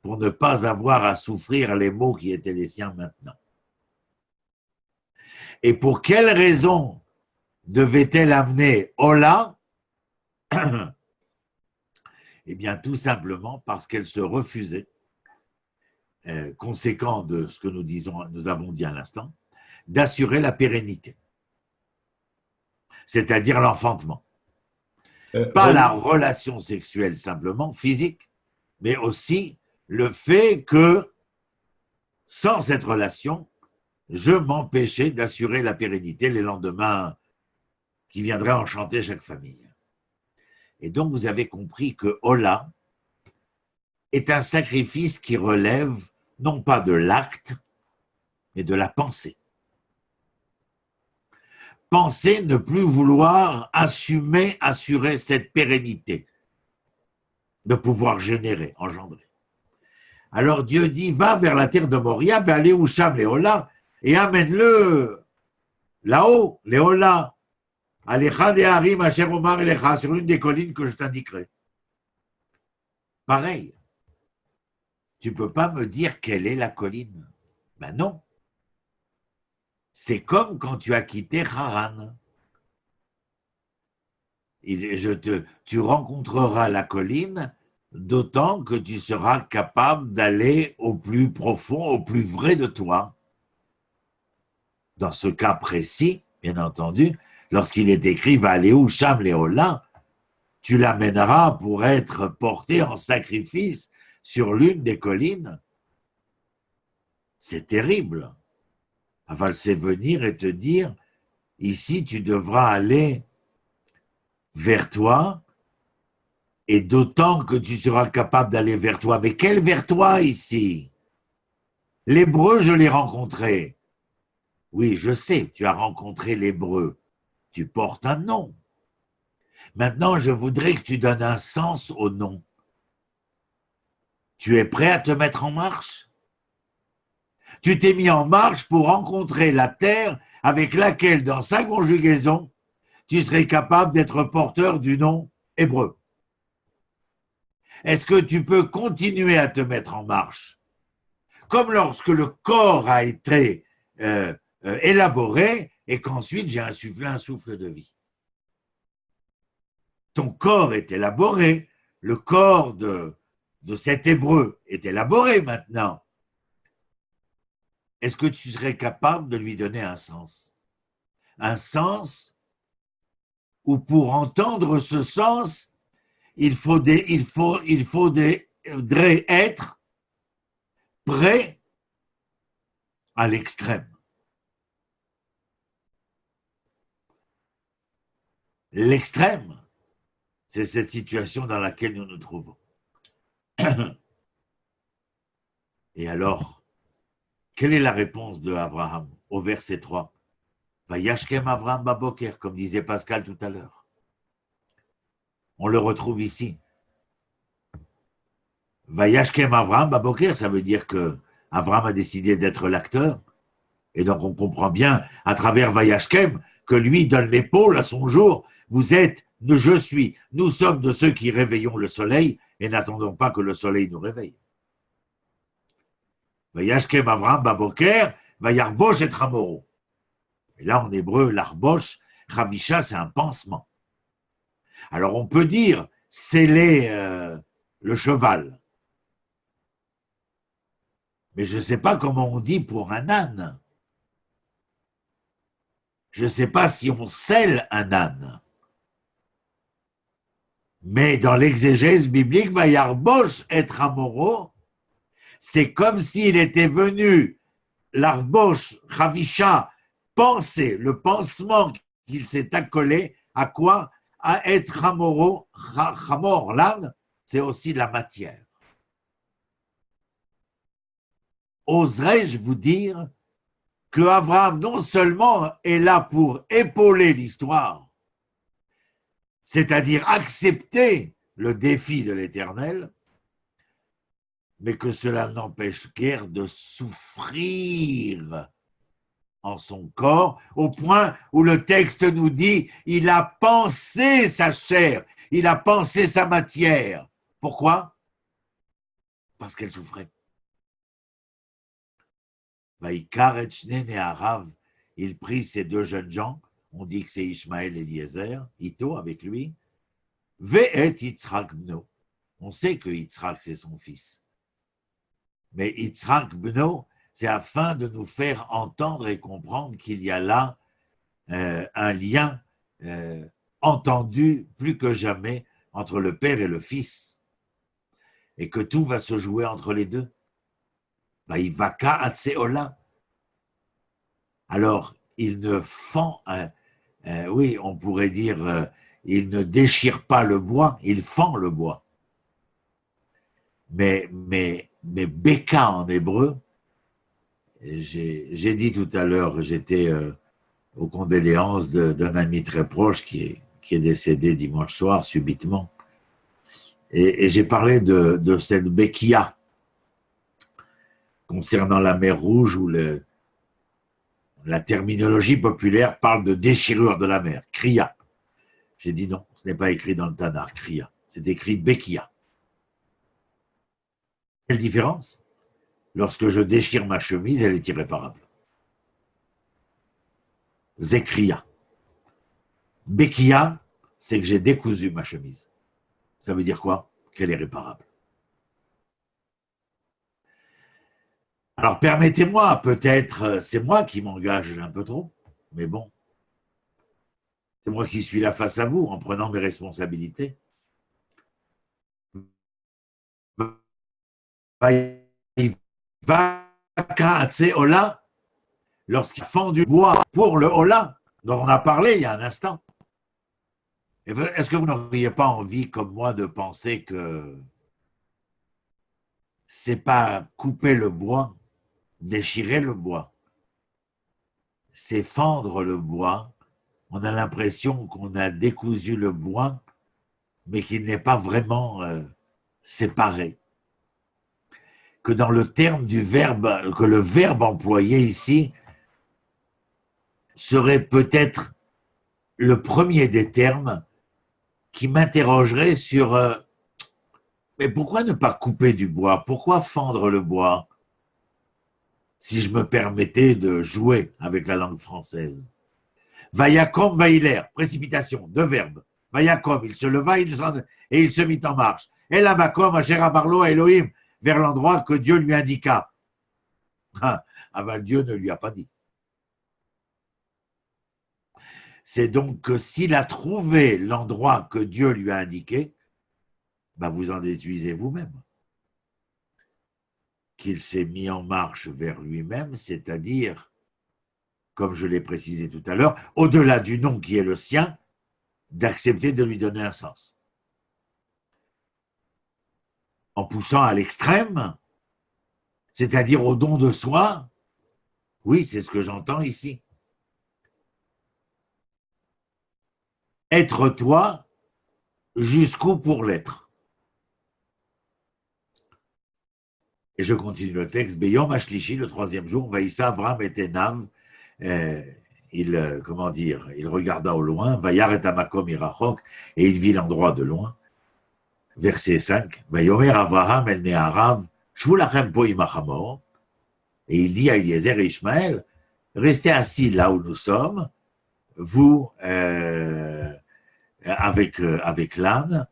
pour ne pas avoir à souffrir les maux qui étaient les siens maintenant. Et pour quelle raison devait-elle amener Ola? Eh bien, tout simplement parce qu'elle se refusait, conséquent de ce que nous avons dit à l'instant, d'assurer la pérennité, c'est-à-dire l'enfantement. Pas la relation sexuelle simplement, physique, mais aussi le fait que, sans cette relation, je m'empêchais d'assurer la pérennité, les lendemains qui viendraient enchanter chaque famille. Et donc, vous avez compris que Ola est un sacrifice qui relève non pas de l'acte, mais de la pensée. Penser ne plus vouloir assurer cette pérennité, de pouvoir générer, engendrer. Alors Dieu dit, va vers la terre de Moria, va aller où Sham Léola, et amène-le là-haut, Léola, Alecha de Harim, Asher Omar Elecha, sur l'une des collines que je t'indiquerai. Pareil, tu ne peux pas me dire quelle est la colline. Ben non. C'est comme quand tu as quitté Haran. Tu rencontreras la colline, d'autant que tu seras capable d'aller au plus profond, au plus vrai de toi. Dans ce cas précis, bien entendu, lorsqu'il est écrit « Va aller où Sham Léola », tu l'amèneras pour être porté en sacrifice sur l'une des collines. C'est terrible. Aval, c'est venir et te dire « Ici, tu devras aller vers toi, et d'autant que tu seras capable d'aller vers toi. » Mais quel vers toi ici? L'hébreu, je l'ai rencontré. Oui, je sais, tu as rencontré l'hébreu. Tu portes un nom. Maintenant, je voudrais que tu donnes un sens au nom. Tu es prêt à te mettre en marche? Tu t'es mis en marche pour rencontrer la terre avec laquelle, dans sa conjugaison, tu serais capable d'être porteur du nom hébreu. Est-ce que tu peux continuer à te mettre en marche? Comme lorsque le corps a été élaboré et qu'ensuite j'ai insufflé un souffle de vie. Ton corps est élaboré, le corps de cet hébreu est élaboré maintenant. Est-ce que tu serais capable de lui donner un sens? Un sens où pour entendre ce sens, il faudrait être prêt à l'extrême. L'extrême, c'est cette situation dans laquelle nous nous trouvons. Et alors, quelle est la réponse de Abraham au verset 3? Vayashkem Avraham baboker, comme disait Pascal tout à l'heure. On le retrouve ici. Vayashkem Avraham baboker, ça veut dire que Avraham a décidé d'être l'acteur. Et donc on comprend bien à travers Vayashkem que lui donne l'épaule à son jour. Vous êtes, je suis, nous sommes de ceux qui réveillons le soleil et n'attendons pas que le soleil nous réveille. Vayashkem Avraham baboker, vayarbosh et ramoro. Et là en hébreu, l'arbosh, ravisha, c'est un pansement. Alors on peut dire sceller le cheval. Mais je ne sais pas comment on dit pour un âne. Je ne sais pas si on scelle un âne. Mais dans l'exégèse biblique, Vayarbosh et Ramoro, c'est comme s'il était venu, l'arbosh, Ravisha, penser, le pansement qu'il s'est accolé, à quoi? À être Ramoro, Ramor, l'âne, c'est aussi la matière. Oserais-je vous dire que Abraham non seulement est là pour épauler l'histoire, c'est-à-dire accepter le défi de l'Éternel, mais que cela n'empêche guère de souffrir en son corps, au point où le texte nous dit « il a pensé sa chair, il a pensé sa matière ». Pourquoi? Parce qu'elle souffrait. Il prit ces deux jeunes gens, on dit que c'est Ishmaël et Eliezer, Ito avec lui, Ve'et Yitzhak bno. On sait que Yitzhak c'est son fils. Mais Yitzhak bno, c'est afin de nous faire entendre et comprendre qu'il y a là un lien entendu plus que jamais entre le père et le fils, et que tout va se jouer entre les deux. Vaïvaka atseola. Alors, il ne fend, oui, on pourrait dire, il ne déchire pas le bois, il fend le bois. Mais Beka en hébreu, j'ai dit tout à l'heure, j'étais aux condoléances d'un ami très proche qui est décédé dimanche soir subitement. Et j'ai parlé de cette Bekia concernant la mer Rouge où la terminologie populaire parle de déchirure de la mer, Kriya. J'ai dit non, ce n'est pas écrit dans le Tanakh, Kriya. C'est écrit Bekia. différence? Lorsque je déchire ma chemise, elle est irréparable. Zekria. Bekia, c'est que j'ai décousu ma chemise. Ça veut dire quoi? Qu'elle est réparable. Alors permettez-moi, peut-être c'est moi qui m'engage un peu trop, mais bon, c'est moi qui suis là face à vous en prenant mes responsabilités. Lorsqu'il a fendu bois pour le Ola, dont on a parlé il y a un instant, est-ce que vous n'auriez pas envie, comme moi, de penser que c'est pas couper le bois, déchirer le bois, c'est fendre le bois. On a l'impression qu'on a décousu le bois, mais qu'il n'est pas vraiment séparé. Que dans le terme du verbe, que le verbe employé ici serait peut-être le premier des termes qui m'interrogerait sur mais pourquoi ne pas couper du bois? Pourquoi fendre le bois? Si je me permettais de jouer avec la langue française. Vayakom vailer, précipitation, deux verbes. Vayakom, il se leva et il se mit en marche. Et là, Makom, Asher Amarlo, Elohim, vers l'endroit que Dieu lui indiqua. Ah ben, Dieu ne lui a pas dit. C'est donc que s'il a trouvé l'endroit que Dieu lui a indiqué, ben vous en déduisez vous-même. Qu'il s'est mis en marche vers lui-même, c'est-à-dire, comme je l'ai précisé tout à l'heure, au-delà du nom qui est le sien, d'accepter de lui donner un sens. En poussant à l'extrême, c'est-à-dire au don de soi, oui, c'est ce que j'entends ici. Être toi jusqu'où pour l'être. Et je continue le texte. Beyom Ashlishi, le troisième jour, Vaïssa Avram et Enav, il regarda au loin, Vayar et Amakom Irachok, et il vit l'endroit de loin. Verset 5, Vayomer Avraham el Neharav, Shvulachem po imachamor, et il dit à Eliezer et Ishmaël, restez assis là où nous sommes, vous avec l'âne,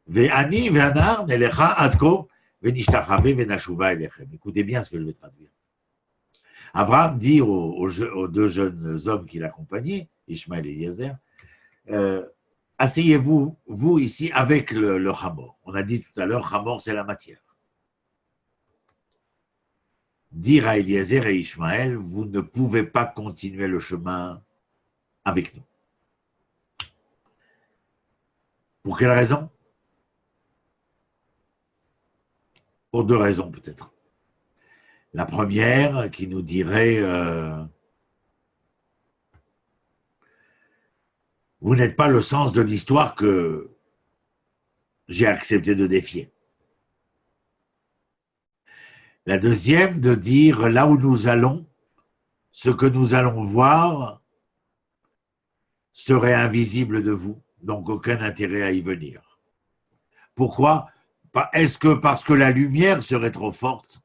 Ve'ani ve'anar nelecha adko, ve'nishtachave ve'nashuva elechem. Écoutez bien ce que je vais traduire. Abraham dit aux deux jeunes hommes qui l'accompagnaient, Ishmaël et Eliezer, asseyez-vous, vous ici, avec le Hamor. On a dit tout à l'heure, Hamor, c'est la matière. Dire à Eliezer et Ishmaël, vous ne pouvez pas continuer le chemin avec nous. Pour quelle raison? Pour deux raisons peut-être. La première qui nous dirait vous n'êtes pas le sens de l'histoire que j'ai accepté de défier. La deuxième, de dire là où nous allons, ce que nous allons voir serait invisible de vous, donc aucun intérêt à y venir. Pourquoi? Est-ce que parce que la lumière serait trop forte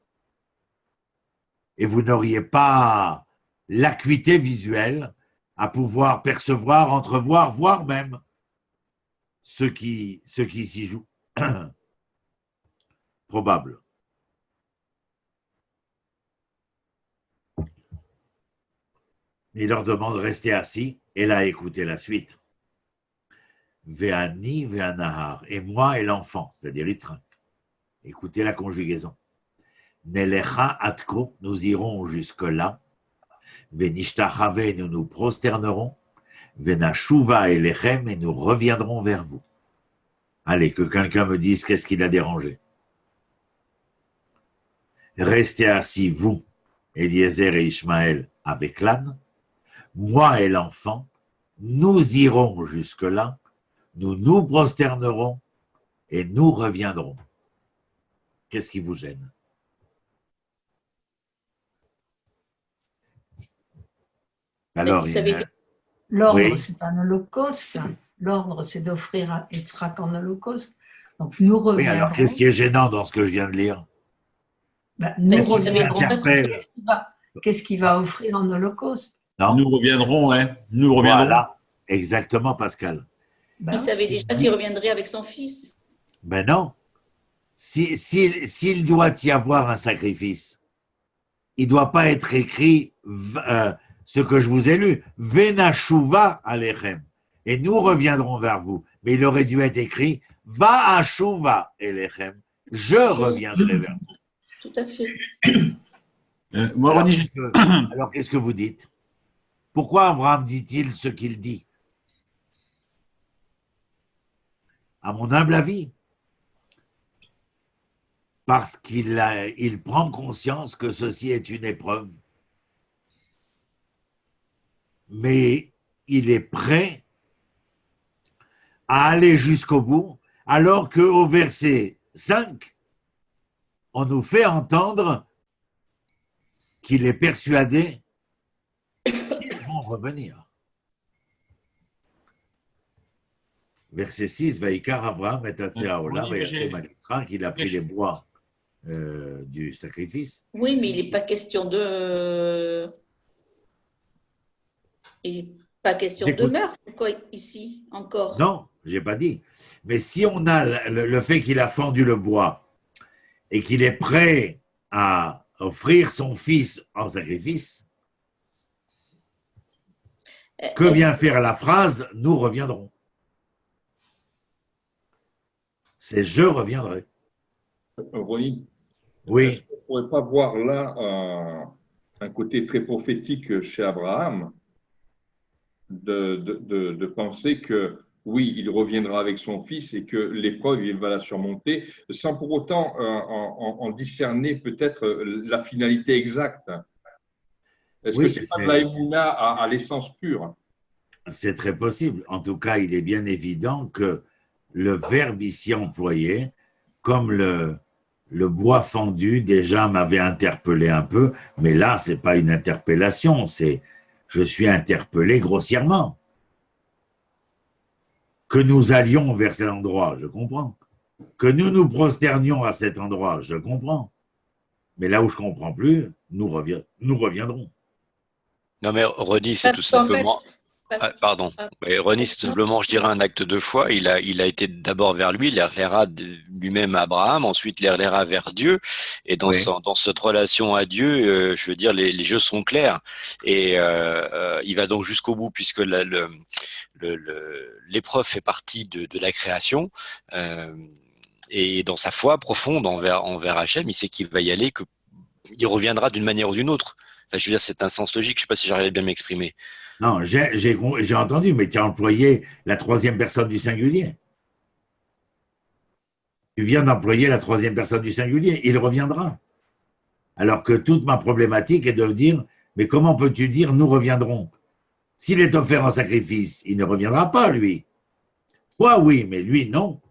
et vous n'auriez pas l'acuité visuelle à pouvoir percevoir, entrevoir, voir même ce qui s'y joue? Probable. Il leur demande de rester assis et là écouter la suite. Ve'ani ve'anahar, et moi et l'enfant, c'est-à-dire Yitzhak. Écoutez la conjugaison. Nelecha atko, nous irons jusque-là. Ve'nishtachave, nous nous prosternerons. Ve'nashuva elechem, et nous reviendrons vers vous. Allez, que quelqu'un me dise qu'est-ce qui l'a dérangé. Restez assis, vous, Eliezer et Ishmaël, avec l'âne. Moi et l'enfant, nous irons jusque-là, nous nous prosternerons et nous reviendrons. Qu'est-ce qui vous gêne? Alors, l'ordre, oui. C'est un holocauste. L'ordre, c'est d'offrir à Yitzhak en holocauste. Donc, nous reviendrons. Oui, alors qu'est-ce qui est gênant dans ce que je viens de lire? Ben, nous Parce qu'il avait reviendrons. J'interpelle. Qu'est-ce qu'il va offrir en holocauste? Non, Nous reviendrons, ouais. Nous reviendrons. voilà, exactement, Pascal. Ben, Il savait déjà qu'il reviendrait avec son fils. Ben non. S'il doit y avoir un sacrifice, il ne doit pas être écrit ce que je vous ai lu, Venashuva alechem. Et nous reviendrons vers vous. Mais il aurait dû être écrit Va'ashuva alechem. Je reviendrai vers vous. Tout à fait. Moi, Alors, Ronnie, alors, qu'est-ce que vous dites? Pourquoi Abraham dit-il ce qu'il dit? À mon humble avis, parce il prend conscience que ceci est une épreuve, mais il est prêt à aller jusqu'au bout, alors qu'au verset 5, on nous fait entendre qu'il est persuadé qu'ils vont revenir. Verset 6, Vaïkar Abraham et Atséaola, qu'il a pris les bois du sacrifice. Oui, mais il n'est pas question de. Il n'est pas question de meurtre, quoi, ici, encore. Non, je n'ai pas dit. Mais si on a le fait qu'il a fendu le bois et qu'il est prêt à offrir son fils en sacrifice, que vient faire la phrase « nous reviendrons ». C'est « je reviendrai ». Ronnie, Oui. est-ce qu'on ne pourrait pas voir là un côté très prophétique chez Abraham de penser que oui, il reviendra avec son fils et que l'épreuve, il va la surmonter, sans pour autant en discerner peut-être la finalité exacte. Est-ce que ce n'est pas de la émouna à l'essence pure? C'est très possible. En tout cas, il est bien évident que le verbe ici employé, comme le bois fendu, déjà m'avait interpellé un peu, mais là, ce n'est pas une interpellation, c'est je suis interpellé grossièrement. Que nous allions vers cet endroit, je comprends. Que nous nous prosternions à cet endroit, je comprends. Mais là où je ne comprends plus, nous reviendrons. Non, mais Ronnie, c'est tout simplement. Pardon. Mais Ronnie, c'est tout simplement, je dirais, un acte de foi. Il a été d'abord vers lui, il l'aira lui-même à Abraham, ensuite il l'aira vers Dieu. Et dans cette relation à Dieu, je veux dire, les jeux sont clairs. Et il va donc jusqu'au bout, puisque l'épreuve fait partie de la création. Et dans sa foi profonde envers Hachem, il sait qu'il va y aller, qu'il reviendra d'une manière ou d'une autre. Enfin, je veux dire, c'est un sens logique. Je ne sais pas si j'arrive à bien m'exprimer. Non, j'ai entendu, mais tu as employé la troisième personne du singulier. Tu viens d'employer la troisième personne du singulier. Il reviendra. Alors que toute ma problématique est de dire, mais comment peux-tu dire nous reviendrons? S'il est offert en sacrifice, il ne reviendra pas, lui. Toi, oui, mais lui, non.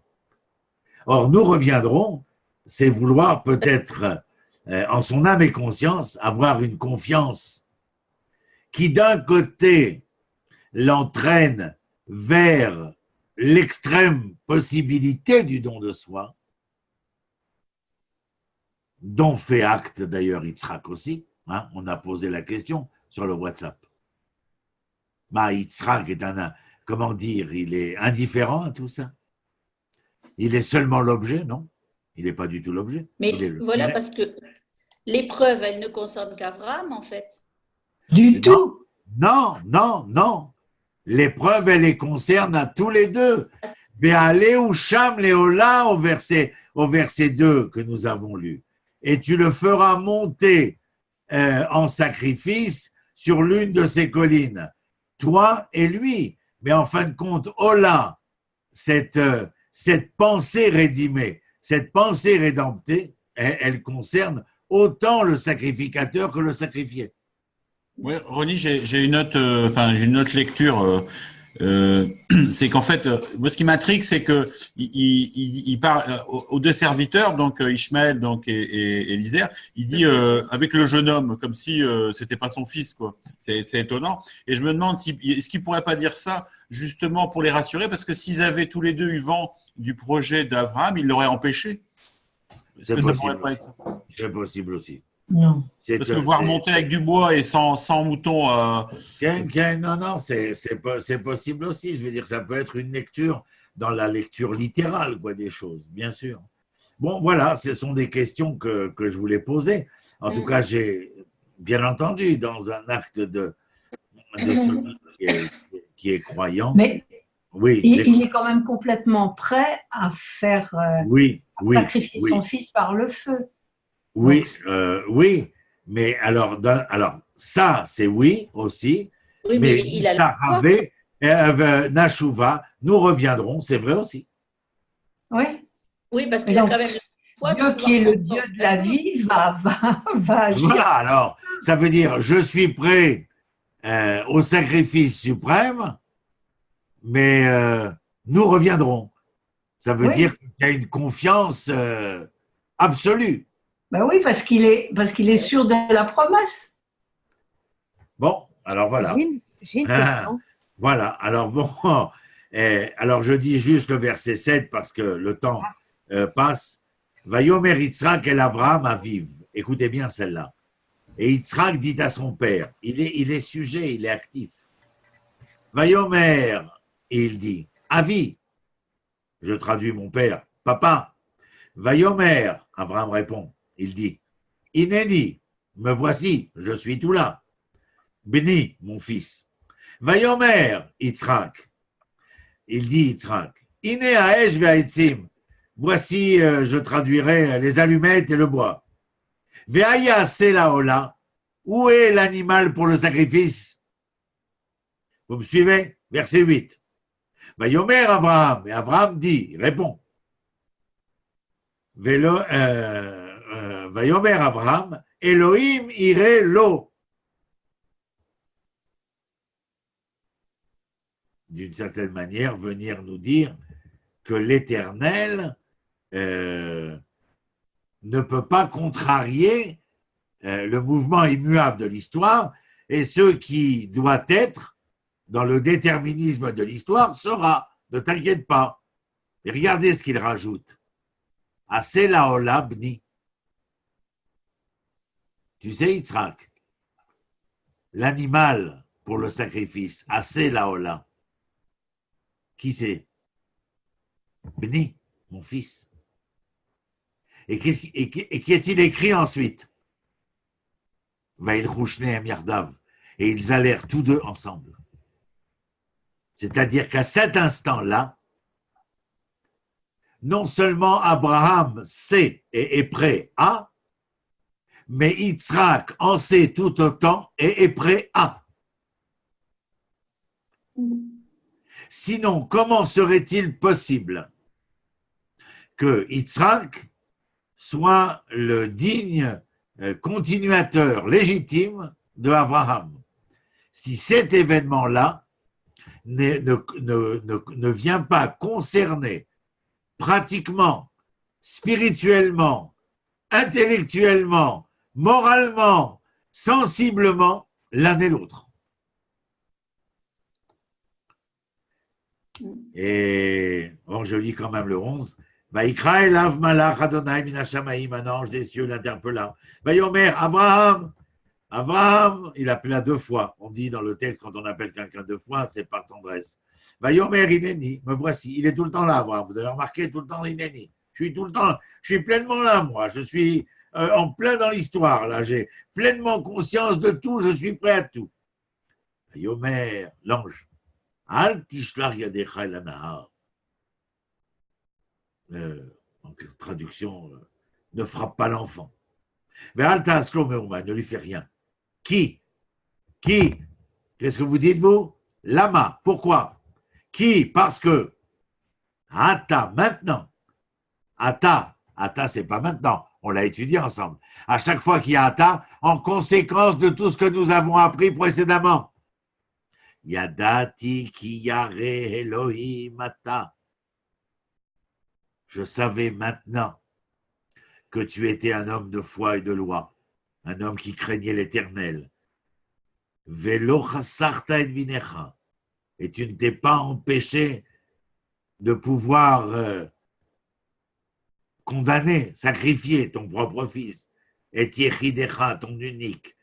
Or, nous reviendrons, c'est vouloir peut-être, en son âme et conscience, avoir une confiance qui d'un côté l'entraîne vers l'extrême possibilité du don de soi, dont fait acte d'ailleurs Yitzhak aussi, hein, on a posé la question sur le WhatsApp. Yitzhak est comment dire, il est indifférent à tout ça. Il est seulement l'objet, non? Il n'est pas du tout l'objet. Mais voilà, parce que l'épreuve, elle ne concerne qu'Abraham, en fait. Du tout. Non. L'épreuve, elle les concerne à tous les deux. Béalé Sham Léola au verset 2 que nous avons lu. Et tu le feras monter en sacrifice sur l'une de ces collines, toi et lui. Mais en fin de compte, Ola, cette pensée rédimée, cette pensée rédemptée, elle concerne autant le sacrificateur que le sacrifié. Oui, Ronnie, j'ai une autre lecture. C'est qu'en fait, moi, ce qui m'intrigue, c'est que il parle aux deux serviteurs, donc Ishmaël, donc et Élisère. Il dit avec le jeune homme, comme si c'était pas son fils, quoi. C'est étonnant. Et je me demande est-ce qu'il pourrait pas dire ça justement pour les rassurer, parce que s'ils avaient tous les deux eu vent du projet d'Abraham, ils l'auraient empêché. C'est que ça pourrait possible. pas être ça? C'est possible aussi. Non. Parce que voir monter avec du bois et sans mouton. Non, non, c'est possible aussi. Je veux dire, ça peut être une lecture dans la lecture littérale, quoi, des choses, bien sûr. Bon, voilà, ce sont des questions que je voulais poser. En tout cas, j'ai bien entendu, dans un acte de celui qui est croyant. Mais oui, il est quand même complètement prêt à faire sacrifier son fils par le feu. Oui, oui, mais alors ça, c'est oui aussi. Oui, mais il a la Nashuva, nous reviendrons, c'est vrai aussi. Oui. Oui, parce qu'il a quand même foi. Dieu qui est le Dieu de la vie va agir. Voilà, alors, ça veut dire, je suis prêt au sacrifice suprême, mais nous reviendrons. Ça veut dire qu'il y a une confiance absolue. Ben oui, parce qu'il est sûr de la promesse. Bon, alors voilà. J'ai une question. Voilà, alors bon, alors je dis juste le verset 7 parce que le temps passe. Vayomer Yitzhak el Avraham aviv. Écoutez bien celle-là. Et Yitzhak dit à son père, il est sujet, il est actif. Vayomer, et il dit, Avi, je traduis mon père, papa. Vayomer, Abraham répond, il dit, Ineni, me voici, je suis tout là. Béni, mon fils. Vayomer, Yitzhak, il dit Yitzhak, Ine haesh ve'aitzim, voici, je traduirai les allumettes et le bois. Ve'aya selaola, où est l'animal pour le sacrifice? Vous me suivez? Verset 8. Vayomer Abraham, et Abraham dit, il répond. Vayomer Abraham, Elohim ire lo. D'une certaine manière, venir nous dire que l'Éternel ne peut pas contrarier le mouvement immuable de l'histoire, et ce qui doit être dans le déterminisme de l'histoire sera. Ne t'inquiète pas. Et regardez ce qu'il rajoute. Assez la olabni. Tu sais, Yitzhak, l'animal pour le sacrifice, assez la ola. Qui c'est? Bni, mon fils. Et qui est-il écrit ensuite? Et ils allèrent tous deux ensemble. C'est-à-dire qu'à cet instant-là, non seulement Abraham sait et est prêt à, mais Yitzhak en sait tout autant et est prêt à. Sinon, comment serait-il possible que Yitzhak soit le digne continuateur légitime de Abraham, si cet événement-là ne vient pas concerner pratiquement, spirituellement, intellectuellement, moralement, sensiblement l'un et l'autre. Et bon, je lis quand même le 11. Vaïkra elav malach Adonai min hashamaim, un ange des cieux l'interpella. Vayomer, Abraham, il appela deux fois. On dit dans le texte, quand on appelle quelqu'un deux fois, c'est par tendresse. Vayomer ineni, me voici. Il est tout le temps là, Abraham. Vous avez remarqué, tout le temps ineni. Je suis tout le temps, je suis pleinement là, moi. Je suis en plein dans l'histoire, là. J'ai pleinement conscience de tout, je suis prêt à tout. Vayomer, l'ange. Al tishlach yadecha el hanahar. En traduction, ne frappe pas l'enfant. Mais Al ta'aslo meuma, ne lui fait rien. Qui? Qu'est-ce que vous dites, vous? Lama. Pourquoi? Qui? Parce que Ata, maintenant. Ata, c'est pas maintenant. On l'a étudié ensemble. À chaque fois qu'il y a Ata, en conséquence de tout ce que nous avons appris précédemment. Yadati ki yare Elohim Ata. Je savais maintenant que tu étais un homme de foi et de loi, un homme qui craignait l'Éternel. Velo chasarta et vinecha. Et tu ne t'es pas empêché de pouvoir condamné, sacrifié ton propre fils, et Yechidecha, ton unique,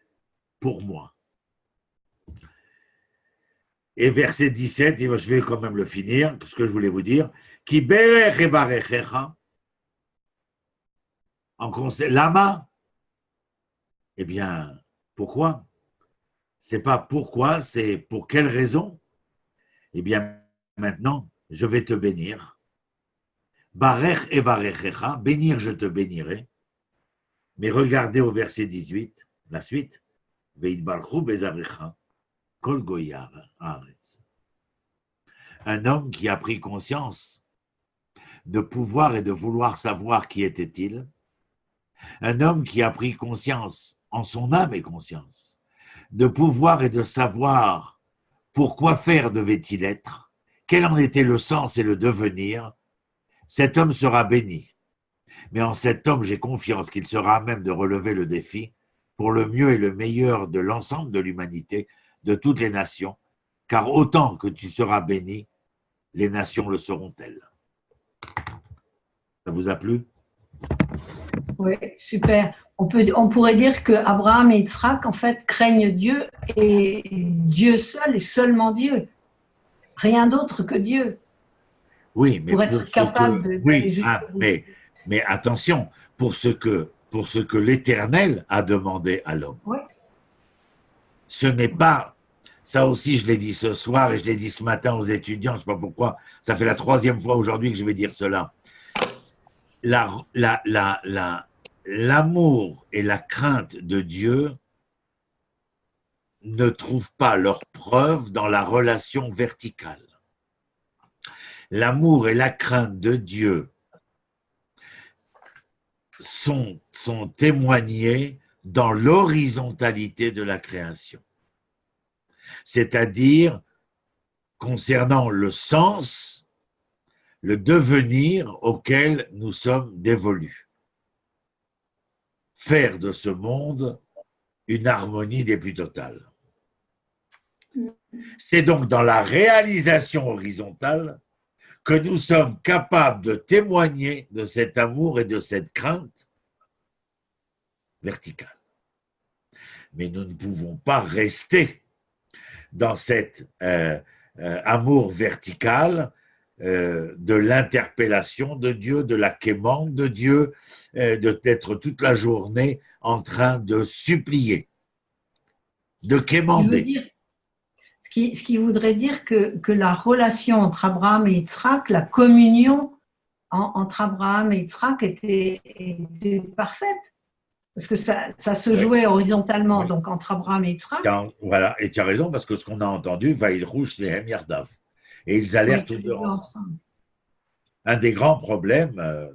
pour moi. Et verset 17, je vais quand même le finir, ce que je voulais vous dire. Ki berech evarechecha, en conseil, lama. Eh bien, pourquoi? C'est pas pourquoi, c'est pour quelle raison? Eh bien, maintenant, je vais te bénir. Barech evarechecha, bénir, je te bénirai. Mais regardez au verset 18, la suite. Veitbarchu bezarecha, kol goyar haaretz. Un homme qui a pris conscience de pouvoir et de vouloir savoir qui était-il. Un homme qui a pris conscience, en son âme et conscience, de pouvoir et de savoir pourquoi faire devait-il être, quel en était le sens et le devenir, cet homme sera béni. Mais en cet homme, j'ai confiance qu'il sera à même de relever le défi pour le mieux et le meilleur de l'ensemble de l'humanité, de toutes les nations, car autant que tu seras béni, les nations le seront-elles. Ça vous a plu? Oui, super. On pourrait dire que Abraham et Yitzhak, en fait, craignent Dieu et Dieu seul et seulement Dieu. Rien d'autre que Dieu. Oui, mais pour être capable de oui, mais attention, pour ce que l'Éternel a demandé à l'homme. Oui. Ce n'est pas, ça aussi je l'ai dit ce soir et je l'ai dit ce matin aux étudiants, je ne sais pas pourquoi, ça fait la 3e fois aujourd'hui que je vais dire cela. L'amour et la crainte de Dieu ne trouvent pas leur preuve dans la relation verticale. L'amour et la crainte de Dieu sont témoignés dans l'horizontalité de la création. C'est-à-dire concernant le sens, le devenir auquel nous sommes dévolus. Faire de ce monde une harmonie des plus totales. C'est donc dans la réalisation horizontale que nous sommes capables de témoigner de cet amour et de cette crainte verticale. Mais nous ne pouvons pas rester dans cet amour vertical de l'interpellation de Dieu, de la quémande de Dieu, d'être toute la journée en train de supplier, de quémander. Ce qui voudrait dire que la relation entre Abraham et Yitzhak, la communion entre Abraham et Yitzhak était parfaite. Parce que ça se jouait horizontalement, donc entre Abraham et Yitzhak. Voilà, et tu as raison, parce que ce qu'on a entendu, Vaïlrouch Shnehem Yardav. Et ils allèrent tous deux ensemble. Un des grands problèmes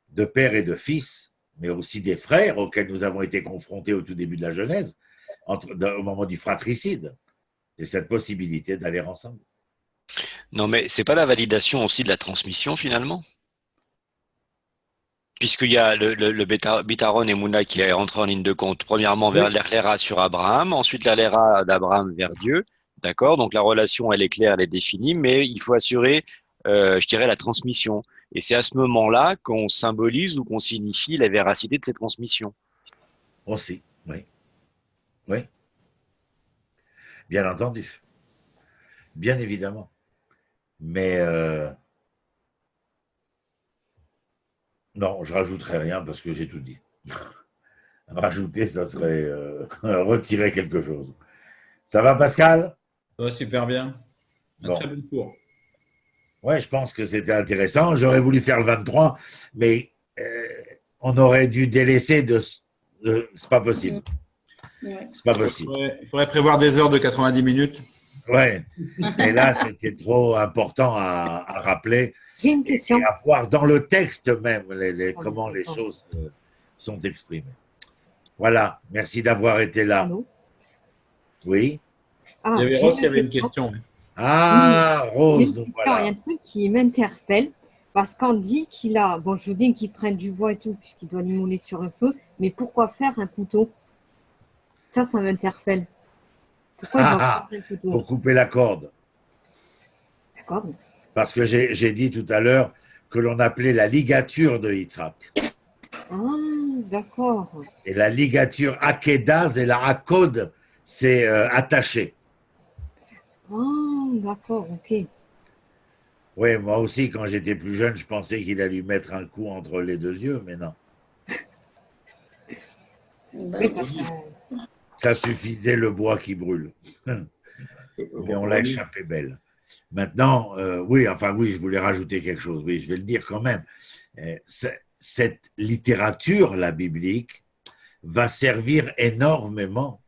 de père et de fils, mais aussi des frères auxquels nous avons été confrontés au tout début de la Genèse, au moment du fratricide, c'est cette possibilité d'aller ensemble. Non, mais c'est pas la validation aussi de la transmission finalement? Puisqu'il y a le Bitaron et Mouna qui est rentré en ligne de compte, premièrement vers l'Erlera sur Abraham, ensuite l'Erlera d'Abraham vers Dieu, d'accord? Donc la relation, elle est claire, elle est définie, mais il faut assurer, je dirais, la transmission. Et c'est à ce moment-là qu'on symbolise ou qu'on signifie la véracité de cette transmission. Aussi, oui. Oui. Bien entendu. Bien évidemment. Mais non, je ne rajouterai rien parce que j'ai tout dit. Rajouter, ça serait retirer quelque chose. Ça va, Pascal? Ouais, super bien. Un bon. très bon cours. Ouais, je pense que c'était intéressant. J'aurais voulu faire le 23, mais on aurait dû délaisser c'est pas possible. C'est pas possible. Il faudrait prévoir des heures de 90 minutes. Ouais. Et là, c'était trop important à rappeler. J'ai une question. Et à voir dans le texte même comment les choses sont exprimées. Voilà. Merci d'avoir été là. Allô? Oui. Il y avait Rose qui avait une question. Ah, Rose, donc voilà. Il y a un truc qui m'interpelle parce qu'on dit qu'il a, bon, je veux bien qu'il prenne du bois et tout, puisqu'il doit l'immoler sur un feu, mais pourquoi faire un couteau? Ça m'interpelle. Pourquoi il doit faire un couteau? Pour couper la corde. D'accord. Parce que j'ai dit tout à l'heure que l'on appelait la ligature de Yitzhak. Ah, d'accord. Et la ligature akedaz et la akod, c'est attaché. Ah, d'accord, ok. Oui, moi aussi, quand j'étais plus jeune, je pensais qu'il allait lui mettre un coup entre les deux yeux, mais non. Ben, Ça suffisait le bois qui brûle. Mais on l'a échappé belle. Maintenant, oui, enfin oui, je voulais rajouter quelque chose. Oui, je vais le dire quand même. Cette littérature, la biblique, va servir énormément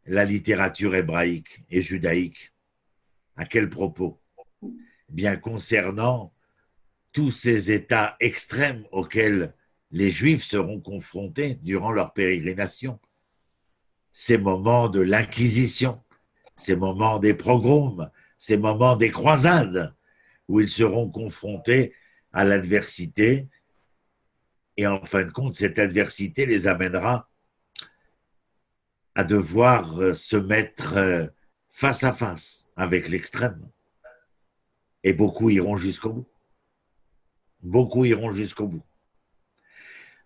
la littérature hébraïque et judaïque. À quel propos? Bien concernant tous ces états extrêmes auxquels les Juifs seront confrontés durant leur pérégrination. Ces moments de l'Inquisition, ces moments des pogroms, ces moments des croisades, où ils seront confrontés à l'adversité. Et en fin de compte, cette adversité les amènera à devoir se mettre face à face avec l'extrême. Et beaucoup iront jusqu'au bout. Beaucoup iront jusqu'au bout.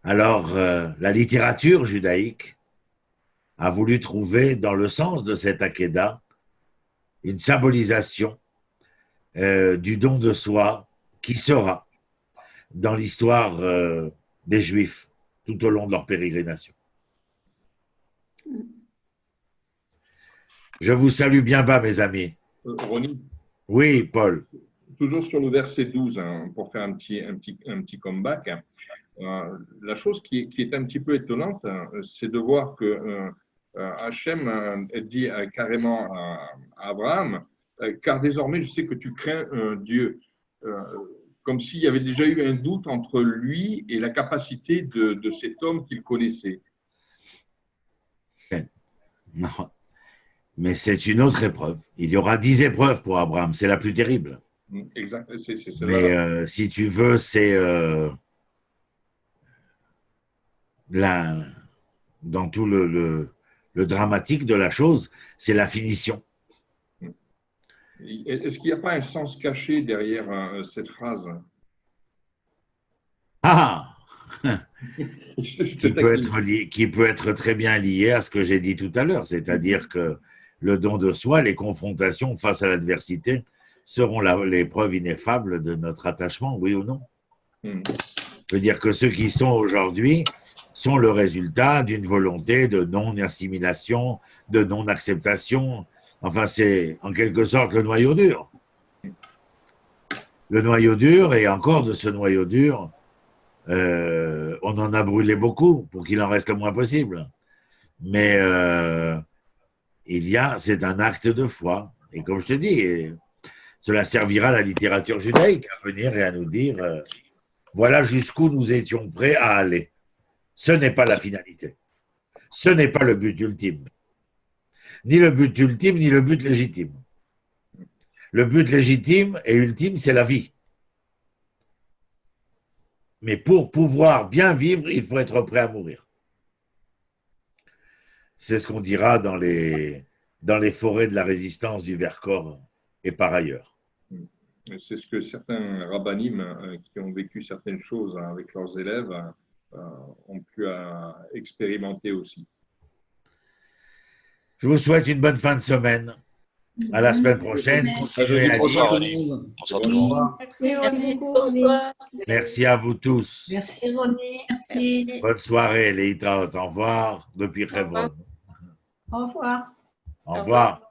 Alors, la littérature judaïque a voulu trouver, dans le sens de cet Akedah, une symbolisation du don de soi qui sera dans l'histoire des Juifs tout au long de leur pérégrination. Je vous salue bien bas, mes amis. Ronnie, Oui, Paul. toujours sur le verset 12, hein, pour faire un petit comeback, la chose qui est un petit peu étonnante, c'est de voir que Hachem dit carrément à Abraham, car désormais je sais que tu crains Dieu, comme s'il y avait déjà eu un doute entre lui et la capacité de cet homme qu'il connaissait. Non, mais c'est une autre épreuve. Il y aura 10 épreuves pour Abraham, c'est la plus terrible. Exact, c'est mais si tu veux, c'est dans tout le dramatique de la chose, c'est la finition. Est-ce qu'il n'y a pas un sens caché derrière cette phrase? Ah qui peut être très bien lié à ce que j'ai dit tout à l'heure, c'est-à-dire que le don de soi, les confrontations face à l'adversité seront l'épreuve ineffable de notre attachement, oui ou non? Je veux dire que ceux qui sont aujourd'hui sont le résultat d'une volonté de non-assimilation, de non-acceptation. Enfin, c'est en quelque sorte le noyau dur. Le noyau dur, et encore de ce noyau dur, on en a brûlé beaucoup pour qu'il en reste le moins possible. Mais c'est un acte de foi. Et comme je te dis, cela servira à la littérature judaïque à venir et à nous dire voilà jusqu'où nous étions prêts à aller. Ce n'est pas la finalité. Ce n'est pas le but ultime. Ni le but ultime, ni le but légitime. Le but légitime et ultime, c'est la vie. Mais pour pouvoir bien vivre, il faut être prêt à mourir. C'est ce qu'on dira dans les forêts de la résistance du Vercors et par ailleurs. C'est ce que certains rabbinim qui ont vécu certaines choses avec leurs élèves ont pu expérimenter aussi. Je vous souhaite une bonne fin de semaine. À la semaine prochaine. Bonsoir, René. Bonsoir tout le monde. Merci, bonsoir. Merci à vous tous. Merci, René. Merci. Bonne soirée, Léita. Au revoir depuis Révon. Au revoir. Au revoir.